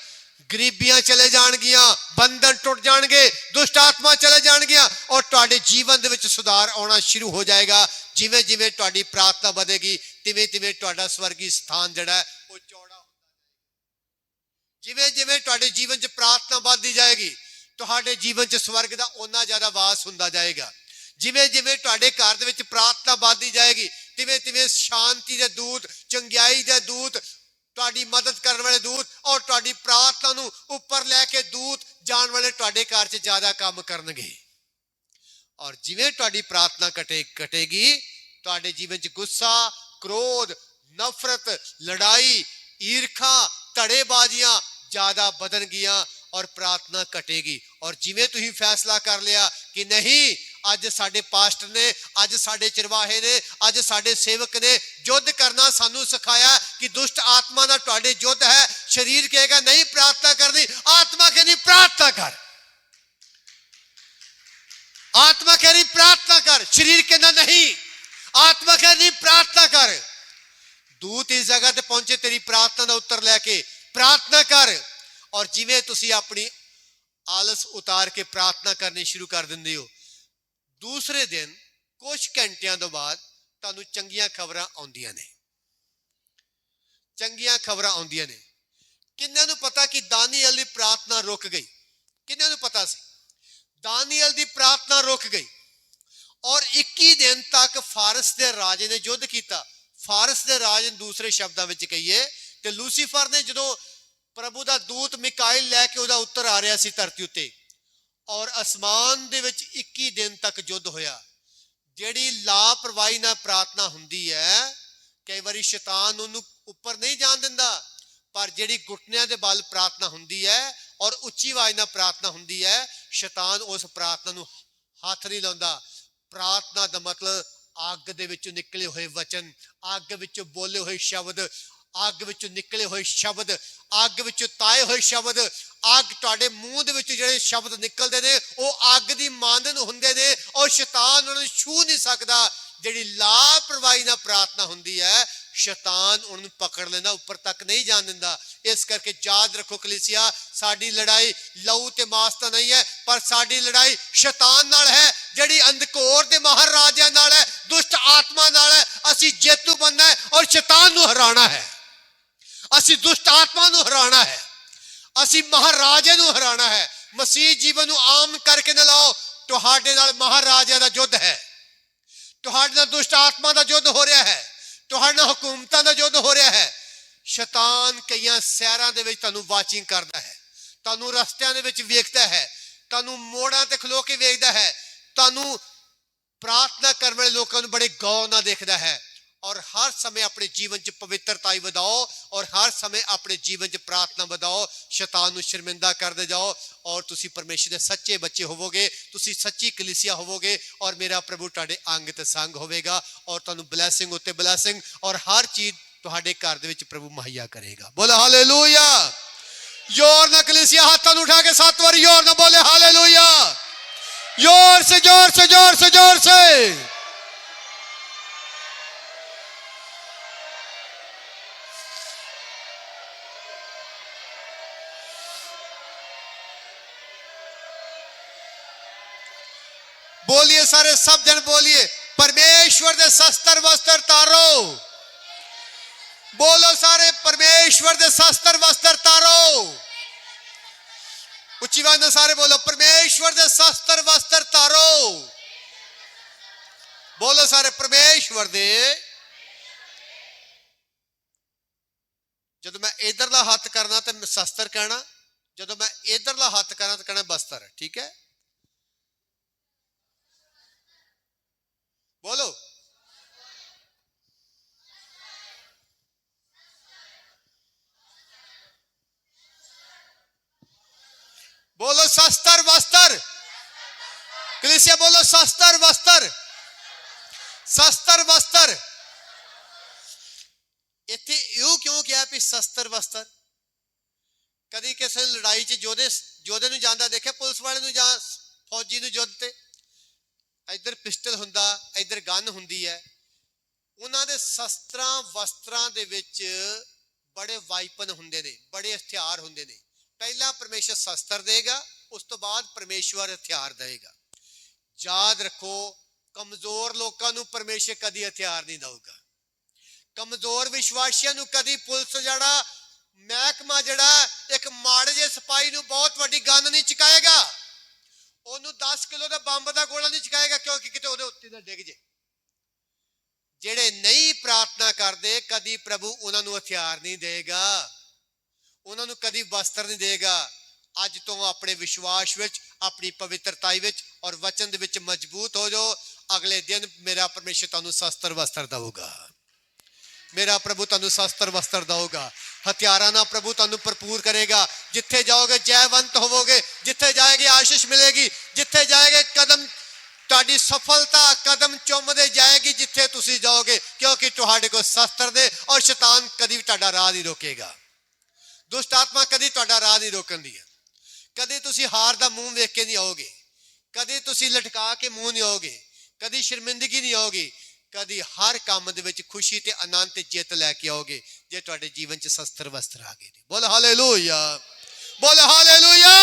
ਗਰੀਬੀਆਂ ਚਲੇ ਜਾਣਗੀਆਂ, ਬੰਧਨ ਟੁੱਟ ਜਾਣਗੇ, ਦੁਸ਼ਟ ਆਤਮਾ ਚਲੇ ਜਾਣਗੀਆਂ ਔਰ ਤੁਹਾਡੇ ਜੀਵਨ ਦੇ ਵਿੱਚ ਸੁਧਾਰ ਆਉਣਾ ਸ਼ੁਰੂ ਹੋ ਜਾਏਗਾ। ਜਿਵੇਂ ਜਿਵੇਂ ਤੁਹਾਡੀ ਪ੍ਰਾਰਥਨਾ ਵਧੇਗੀ ਤਿਵੇਂ ਤਿਵੇਂ ਤੁਹਾਡਾ ਸਵਰਗੀ ਸਥਾਨ ਜਿਹੜਾ ਹੈ ਉਹ ਚੌੜਾ ਹੁੰਦਾ ਜਾਏਗਾ। ਜਿਵੇਂ ਜਿਵੇਂ ਤੁਹਾਡੇ ਜੀਵਨ 'ਚ ਪ੍ਰਾਰਥਨਾ ਵੱਧਦੀ ਜਾਏਗੀ ਤੁਹਾਡੇ ਜੀਵਨ 'ਚ ਸਵਰਗ ਦਾ ਓਨਾ ਜ਼ਿਆਦਾ ਵਾਸ ਹੁੰਦਾ ਜਾਏਗਾ। ਜਿਵੇਂ ਜਿਵੇਂ ਤੁਹਾਡੇ ਘਰ ਦੇ ਵਿੱਚ ਪ੍ਰਾਰਥਨਾ ਵੱਧਦੀ ਜਾਏਗੀ ਤਿਵੇਂ ਤਿਵੇਂ ਸ਼ਾਂਤੀ ਦੇ ਦੂਤ, ਚੰਗਿਆਈ ਦੇ ਦੂਤ, ਤੁਹਾਡੀ ਮਦਦ ਕਰਨ ਵਾਲੇ ਦੂਤ ਔਰ ਤੁਹਾਡੀ ਪ੍ਰਾਰਥਨਾ ਨੂੰ ਉੱਪਰ ਲੈ ਕੇ ਦੂਤ ਜਾਣ ਵਾਲੇ ਤੁਹਾਡੇ ਘਰ 'ਚ ਜ਼ਿਆਦਾ ਕੰਮ ਕਰਨਗੇ। ਔਰ ਜਿਵੇਂ ਤੁਹਾਡੀ ਪ੍ਰਾਰਥਨਾ ਘਟੇਗੀ ਤੁਹਾਡੇ ਜੀਵਨ 'ਚ ਗੁੱਸਾ, ਕ੍ਰੋਧ, ਨਫ਼ਰਤ, ਲੜਾਈ, ਈਰਖਾ, ਧੜੇਬਾਜ਼ੀਆਂ ਜ਼ਿਆਦਾ ਵਧਣਗੀਆਂ ਔਰ ਪ੍ਰਾਰਥਨਾ ਘਟੇਗੀ। ਔਰ ਜਿਵੇਂ ਤੁਸੀਂ ਫੈਸਲਾ ਕਰ ਲਿਆ ਕਿ ਨਹੀਂ, ਅੱਜ ਸਾਡੇ ਪਾਸਟਰ ਨੇ, ਅੱਜ ਸਾਡੇ ਚਰਵਾਹੇ ਨੇ, ਅੱਜ ਸਾਡੇ ਸੇਵਕ ਨੇ ਯੁੱਧ ਕਰਨਾ ਸਾਨੂੰ ਸਿਖਾਇਆ ਕਿ ਦੁਸ਼ਟ ਆਤਮਾ ਨਾਲ ਤੁਹਾਡੇ ਯੁੱਧ ਹੈ। ਸਰੀਰ ਕਹੇਗਾ ਨਹੀਂ ਪ੍ਰਾਰਥਨਾ ਕਰਨੀ, ਆਤਮਾ ਕਹਿੰਦੀ ਪ੍ਰਾਰਥਨਾ ਕਰ। ਆਤਮਾ ਕਹਿੰਦੀ ਪ੍ਰਾਰਥਨਾ ਕਰ, ਸਰੀਰ ਕਹਿੰਦਾ ਨਹੀਂ, ਆਤਮਾ ਕਹਿੰਦੀ ਪ੍ਰਾਰਥਨਾ ਕਰ। ਦੂਤ ਇਸ ਜਗ੍ਹਾ ਤੇ ਪਹੁੰਚੇ ਤੇਰੀ ਪ੍ਰਾਰਥਨਾ ਦਾ ਉੱਤਰ ਲੈ ਕੇ, ਪ੍ਰਾਰਥਨਾ ਕਰ। ਔਰ ਜਿਵੇਂ ਤੁਸੀਂ ਆਪਣੀ ਆਲਸ ਉਤਾਰ ਕੇ ਪ੍ਰਾਰਥਨਾ ਕਰਨੀ ਸ਼ੁਰੂ ਕਰ ਦਿੰਦੇ ਹੋ, ਦੂਸਰੇ ਦਿਨ ਕੁਝ ਘੰਟਿਆਂ ਤੋਂ ਬਾਅਦ ਤੁਹਾਨੂੰ ਚੰਗੀਆਂ ਖਬਰਾਂ ਆਉਂਦੀਆਂ ਨੇ। ਚੰਗੀਆਂ ਖਬਰਾਂ ਆਉਂਦੀਆਂ ਨੇ। ਕਿੰਨਾਂ ਨੂੰ ਪਤਾ ਕਿ ਦਾਨੀਏਲ ਦੀ ਪ੍ਰਾਰਥਨਾ ਰੁਕ ਗਈ? ਕਿੰਨਾਂ ਨੂੰ ਪਤਾ ਸੀ? ਦਾਨੀਏਲ ਦੀ ਪ੍ਰਾਰਥਨਾ ਰੁਕ ਗਈ ਔਰ 21 ਦਿਨ ਤੱਕ ਫਾਰਸ ਦੇ ਰਾਜੇ ਨੇ ਯੁੱਧ ਕੀਤਾ। ਫਾਰਸ ਦੇ ਰਾਜੇ ਨੂੰ ਦੂਸਰੇ ਸ਼ਬਦਾਂ ਵਿੱਚ ਕਹੀਏ ਤੇ ਲੂਸੀਫਰ ਨੇ ਜਦੋਂ ਪ੍ਰਭੂ ਦਾ ਦੂਤ ਮਿਕਾਇਲ ਲੈ ਕੇ ਉਹਦਾ ਉੱਤਰ ਆ ਰਿਹਾ ਸੀ ਧਰਤੀ ਉੱਤੇ ਔਰ ਅਸਮਾਨ ਦੇ ਵਿੱਚ 21 ਦਿਨ ਤੱਕ ਯੁੱਧ ਹੋਇਆ। ਜਿਹੜੀ ਲਾਪਰਵਾਹੀ ਨਾਲ ਪ੍ਰਾਰਥਨਾ ਹੁੰਦੀ ਹੈ, ਕਈ ਵਾਰੀ ਸ਼ੈਤਾਨ ਉਹਨੂੰ ਉੱਪਰ ਨਹੀਂ ਜਾਣ ਦਿੰਦਾ, ਪਰ ਜਿਹੜੀ ਘੁਟਨਿਆਂ ਦੇ ਬਲ ਪ੍ਰਾਰਥਨਾ ਹੁੰਦੀ ਹੈ ਔਰ ਉੱਚੀ ਆਵਾਜ਼ ਨਾਲ ਪ੍ਰਾਰਥਨਾ ਹੁੰਦੀ ਹੈ, ਸ਼ੈਤਾਨ ਉਸ ਪ੍ਰਾਰਥਨਾ ਨੂੰ ਹੱਥ ਨਹੀਂ ਲਾਉਂਦਾ। ਪ੍ਰਾਰਥਨਾ ਦਾ ਮਤਲਬ ਅੱਗ ਦੇ ਵਿੱਚੋਂ ਨਿਕਲੇ ਹੋਏ ਵਚਨ, ਅੱਗ ਵਿੱਚੋਂ ਬੋਲੇ ਹੋਏ ਸ਼ਬਦ, ਅੱਗ ਵਿੱਚੋਂ ਨਿਕਲੇ ਹੋਏ ਸ਼ਬਦ, ਅੱਗ ਵਿੱਚੋਂ ਤਾਏ ਹੋਏ ਸ਼ਬਦ। ਅੱਗ ਤੁਹਾਡੇ ਮੂੰਹ ਦੇ ਵਿੱਚ ਜਿਹੜੇ ਸ਼ਬਦ ਨਿਕਲਦੇ ਨੇ ਉਹ ਅੱਗ ਦੀ ਮਾਂਦਨ ਹੁੰਦੇ ਨੇ ਔਰ ਸ਼ੈਤਾਨ ਉਹਨਾਂ ਨੂੰ ਛੂ ਨਹੀਂ ਸਕਦਾ। ਜਿਹੜੀ ਲਾਪਰਵਾਹੀ ਨਾਲ ਪ੍ਰਾਰਥਨਾ ਹੁੰਦੀ ਹੈ, ਸ਼ੈਤਾਨ ਉਹਨੂੰ ਪਕੜ ਲੈਂਦਾ, ਉੱਪਰ ਤੱਕ ਨਹੀਂ ਜਾਣ ਦਿੰਦਾ। ਇਸ ਕਰਕੇ ਯਾਦ ਰੱਖੋ ਕਲੀਸਿਆ, ਸਾਡੀ ਲੜਾਈ ਲਹੂ ਤੇ ਮਾਸ ਤਾਂ ਨਹੀਂ ਹੈ, ਪਰ ਸਾਡੀ ਲੜਾਈ ਸ਼ੈਤਾਨ ਨਾਲ ਹੈ, ਜਿਹੜੀ ਅੰਧਕੋਰ ਦੇ ਮਹਾਰਾਜਿਆਂ ਨਾਲ ਹੈ, ਦੁਸ਼ਟ ਆਤਮਾ ਨਾਲ ਹੈ। ਅਸੀਂ ਜੇਤੂ ਬਣਨਾ ਹੈ ਔਰ ਸ਼ੈਤਾਨ ਨੂੰ ਹਰਾਉਣਾ ਹੈ। ਅਸੀਂ ਦੁਸ਼ਟ ਆਤਮਾ ਨੂੰ ਹਰਾਉਣਾ ਹੈ, ਅਸੀਂ ਮਹਾਰਾਜੇ ਨੂੰ ਹਰਾਉਣਾ ਹੈ। ਮਸੀਹ ਜੀਵਨ ਨੂੰ ਆਮ ਕਰਕੇ ਨਾ ਲਾਓ। ਤੁਹਾਡੇ ਨਾਲ ਮਹਾਰਾਜਿਆਂ ਦਾ ਯੁੱਧ ਹੈ, ਤੁਹਾਡੇ ਨਾਲ ਦੁਸ਼ਟ ਆਤਮਾ ਦਾ ਯੁੱਧ ਹੋ ਰਿਹਾ ਹੈ, ਤੁਹਾਡੇ ਨਾਲ ਹਕੂਮਤਾਂ ਦਾ ਯੁੱਧ ਹੋ ਰਿਹਾ ਹੈ। ਸ਼ੈਤਾਨ ਕਈਆਂ ਸ਼ਹਿਰਾਂ ਦੇ ਵਿੱਚ ਤੁਹਾਨੂੰ ਵਾਚਿੰਗ ਕਰਦਾ ਹੈ, ਤੁਹਾਨੂੰ ਰਸਤਿਆਂ ਦੇ ਵਿੱਚ ਵੇਖਦਾ ਹੈ, ਤੁਹਾਨੂੰ ਮੋੜਾਂ ਤੇ ਖਲੋ ਕੇ ਵੇਖਦਾ ਹੈ, ਤੁਹਾਨੂੰ ਪ੍ਰਾਰਥਨਾ ਕਰਨ ਵਾਲੇ ਲੋਕਾਂ ਨੂੰ ਬੜੇ ਗੌਰ ਨਾਲ ਦੇਖਦਾ ਹੈ। ਔਰ ਹਰ ਸਮੇਂ ਆਪਣੇ ਜੀਵਨ 'ਚ ਪਵਿੱਤਰਤਾ ਵਧਾਓ ਔਰ ਹਰ ਸਮੇਂ ਆਪਣੇ ਜੀਵਨ 'ਚ ਪ੍ਰਾਰਥਨਾ ਵਧਾਓ। ਸ਼ੈਤਾਨ ਨੂੰ ਸ਼ਰਮਿੰਦਾ ਕਰਦੇ ਜਾਓ ਔਰ ਤੁਸੀਂ ਪਰਮੇਸ਼ਰ ਦੇ ਸੱਚੇ ਬੱਚੇ ਹੋਵੋਗੇ, ਤੁਸੀਂ ਸੱਚੀ ਕਲੀਸਿਆ ਹੋਵੋਗੇ ਔਰ ਮੇਰਾ ਪ੍ਰਭੂ ਤੁਹਾਡੇ ਅੰਗ ਤੇ ਸੰਗ ਹੋਵੇਗਾ ਔਰ ਤੁਹਾਨੂੰ ਬਲੈਸਿੰਗ ਉੱਤੇ ਬਲੈਸਿੰਗ ਔਰ ਹਰ ਚੀਜ਼ ਤੁਹਾਡੇ ਘਰ ਦੇ ਵਿੱਚ ਪ੍ਰਭੂ ਮੁਹੱਈਆ ਕਰੇਗਾ। ਬੋਲੇ ਹਾਲੇਲੂਇਆ। ਜ਼ੋਰ ਨਾਲ ਕਲੀਸਿਆ ਹੱਥਾਂ ਨੂੰ ਉਠਾ ਕੇ 7 ਵਾਰੀ ਜ਼ੋਰ ਨਾਲ ਬੋਲੇ हालेलुया। जोर से जोर से जोर से जोर से। बोलिए बोलिए सारे सब जन बोलिए परमेश्वर दे शस्त्र वस्त्र तारो बोलो सारे परमेश्वर दे शस्त्र वस्त्र तारो उच्ची आवाज में सारे बोलो परमेश्वर दे शस्त्र वस्त्र तारो बोलो सारे परमेश्वर दे जब मैं इधरला हथ करना तो शस्त्र कहना जब मैं इधरला हथ करना तो कहना बस्तर ठीक है बोलो बोलो शस्त्र वस्त्र कलीसिया बोलो शस्त्र वस्त्र शस्त्र वस्त्र इत्थे यूं क्यों किया भी शस्त्र वस्त्र कदी किसी लड़ाई च जोधे नूं जांदा देखिया पुलिस वाले नूं जां फौजी नूं युद्ध ते इधर पिस्टल हुंदा इधर गन हुंदी है उन्हां दे शस्त्रां वस्त्रां दे विच बड़े वाइपन हुंदे ने बड़े हथियार हुंदे ने पहला परमेश्वर शस्त्र देगा उस तो बाद परमेश्वर हथियार देगा याद रखो कमजोर लोगों नूं परमेश्वर कदी हथियार नहीं देगा कमजोर विश्वासियों नूं कदी पुलिस जड़ा महकमा जड़ा एक माड़े जे सिपाही नूं बहुत वड्डी गन नहीं चुकाएगा ਉਹਨੂੰ 10 ਕਿਲੋ ਦਾ ਬੰਬ ਦਾ ਗੋਲਾ ਨਹੀਂ ਚਕਾਏਗਾ ਕਿਉਂਕਿ ਕਿਤੇ ਉਹਦੇ ਉੱਤੇ ਨਾ ਡਿੱਗ ਜੇ ਜਿਹੜੇ ਨਹੀਂ ਪ੍ਰਾਰਥਨਾ ਕਰਦੇ ਕਦੀ ਪ੍ਰਭੂ ਉਹਨਾਂ ਨੂੰ ਹਥਿਆਰ ਨਹੀਂ ਦੇਗਾ ਉਹਨਾਂ ਨੂੰ ਕਦੀ ਵਸਤਰ ਨਹੀਂ ਦੇਗਾ ਅੱਜ ਤੋਂ ਆਪਣੇ ਵਿਸ਼ਵਾਸ ਵਿੱਚ ਆਪਣੀ ਪਵਿੱਤਰਤਾਈ ਵਿੱਚ ਔਰ ਵਚਨ ਦੇ ਵਿੱਚ ਮਜ਼ਬੂਤ ਹੋ ਜਾਓ ਅਗਲੇ ਦਿਨ ਮੇਰਾ ਪਰਮੇਸ਼ਰ ਤੁਹਾਨੂੰ ਸ਼ਸਤਰ ਵਸਤਰ ਦੇਊਗਾ मेरा प्रभु तुहानू शस्त्र वस्त्र देगा हथियारां नाल प्रभु तुहानू भरपूर करेगा जिथे जाओगे जयवंत होवोगे जिथे जाएगी आशीष मिलेगी जिथे जाएगे कदम तुहाडी सफलता कदम चुमदे जाएगी जिथे तुसी जाओगे क्योंकि तुहाडे कोल शस्त्र दे और शैतान कदी भी तुहाडा राह नहीं रोकेगा दुष्ट आत्मा कदी तुहाडा राह नहीं रोकन दी कदी तुसी हार दा मुंह वेख के नहीं आओगे कदी तुसी लटका के मुंह नहीं आओगे कदी शर्मिंदगी नहीं आओगी कदी हर काम दे विच खुशी ते आनंद ते जित लैके आओगे जे तुहाडे जीवन च शस्त्र वस्त्र आ गए बोल हालेलुया बोल हालेलुया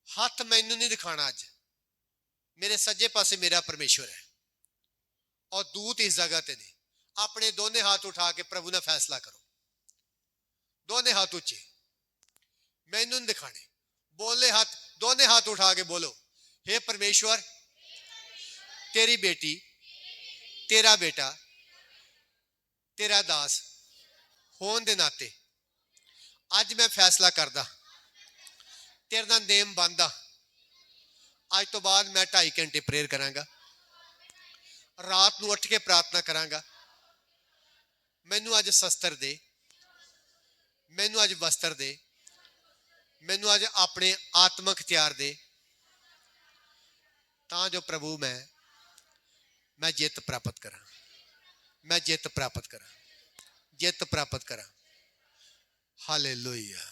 हाथ मैनू नहीं दिखाना अज मेरे सज्जे पासे मेरा परमेश्वर है और दूत इस जगह ते ने अपने दोनों हाथ उठा के प्रभु ने फैसला करो दोनों हाथ ऊंचे मैनू नहीं दिखाने बोले हाथ दोनों हाथ उठा के बोलो हे परमेश्वर तेरी बेटी तेरा बेटा तेरा दास होने दे नाते अज मैं फैसला करदा तेरे नाल नेम बनदा अज तो बाद मैं 2.5 घंटे प्रेयर करांगा रात नूं उठ के प्रार्थना करांगा मैनू अज शस्त्र दे मैनू अज वस्त्र दे मैनू अज अपने आत्मक हथियार दे तां जो प्रभु मैं जित प्राप्त करा मैं जित प्राप्त करा जित प्राप्त करा हालेलुया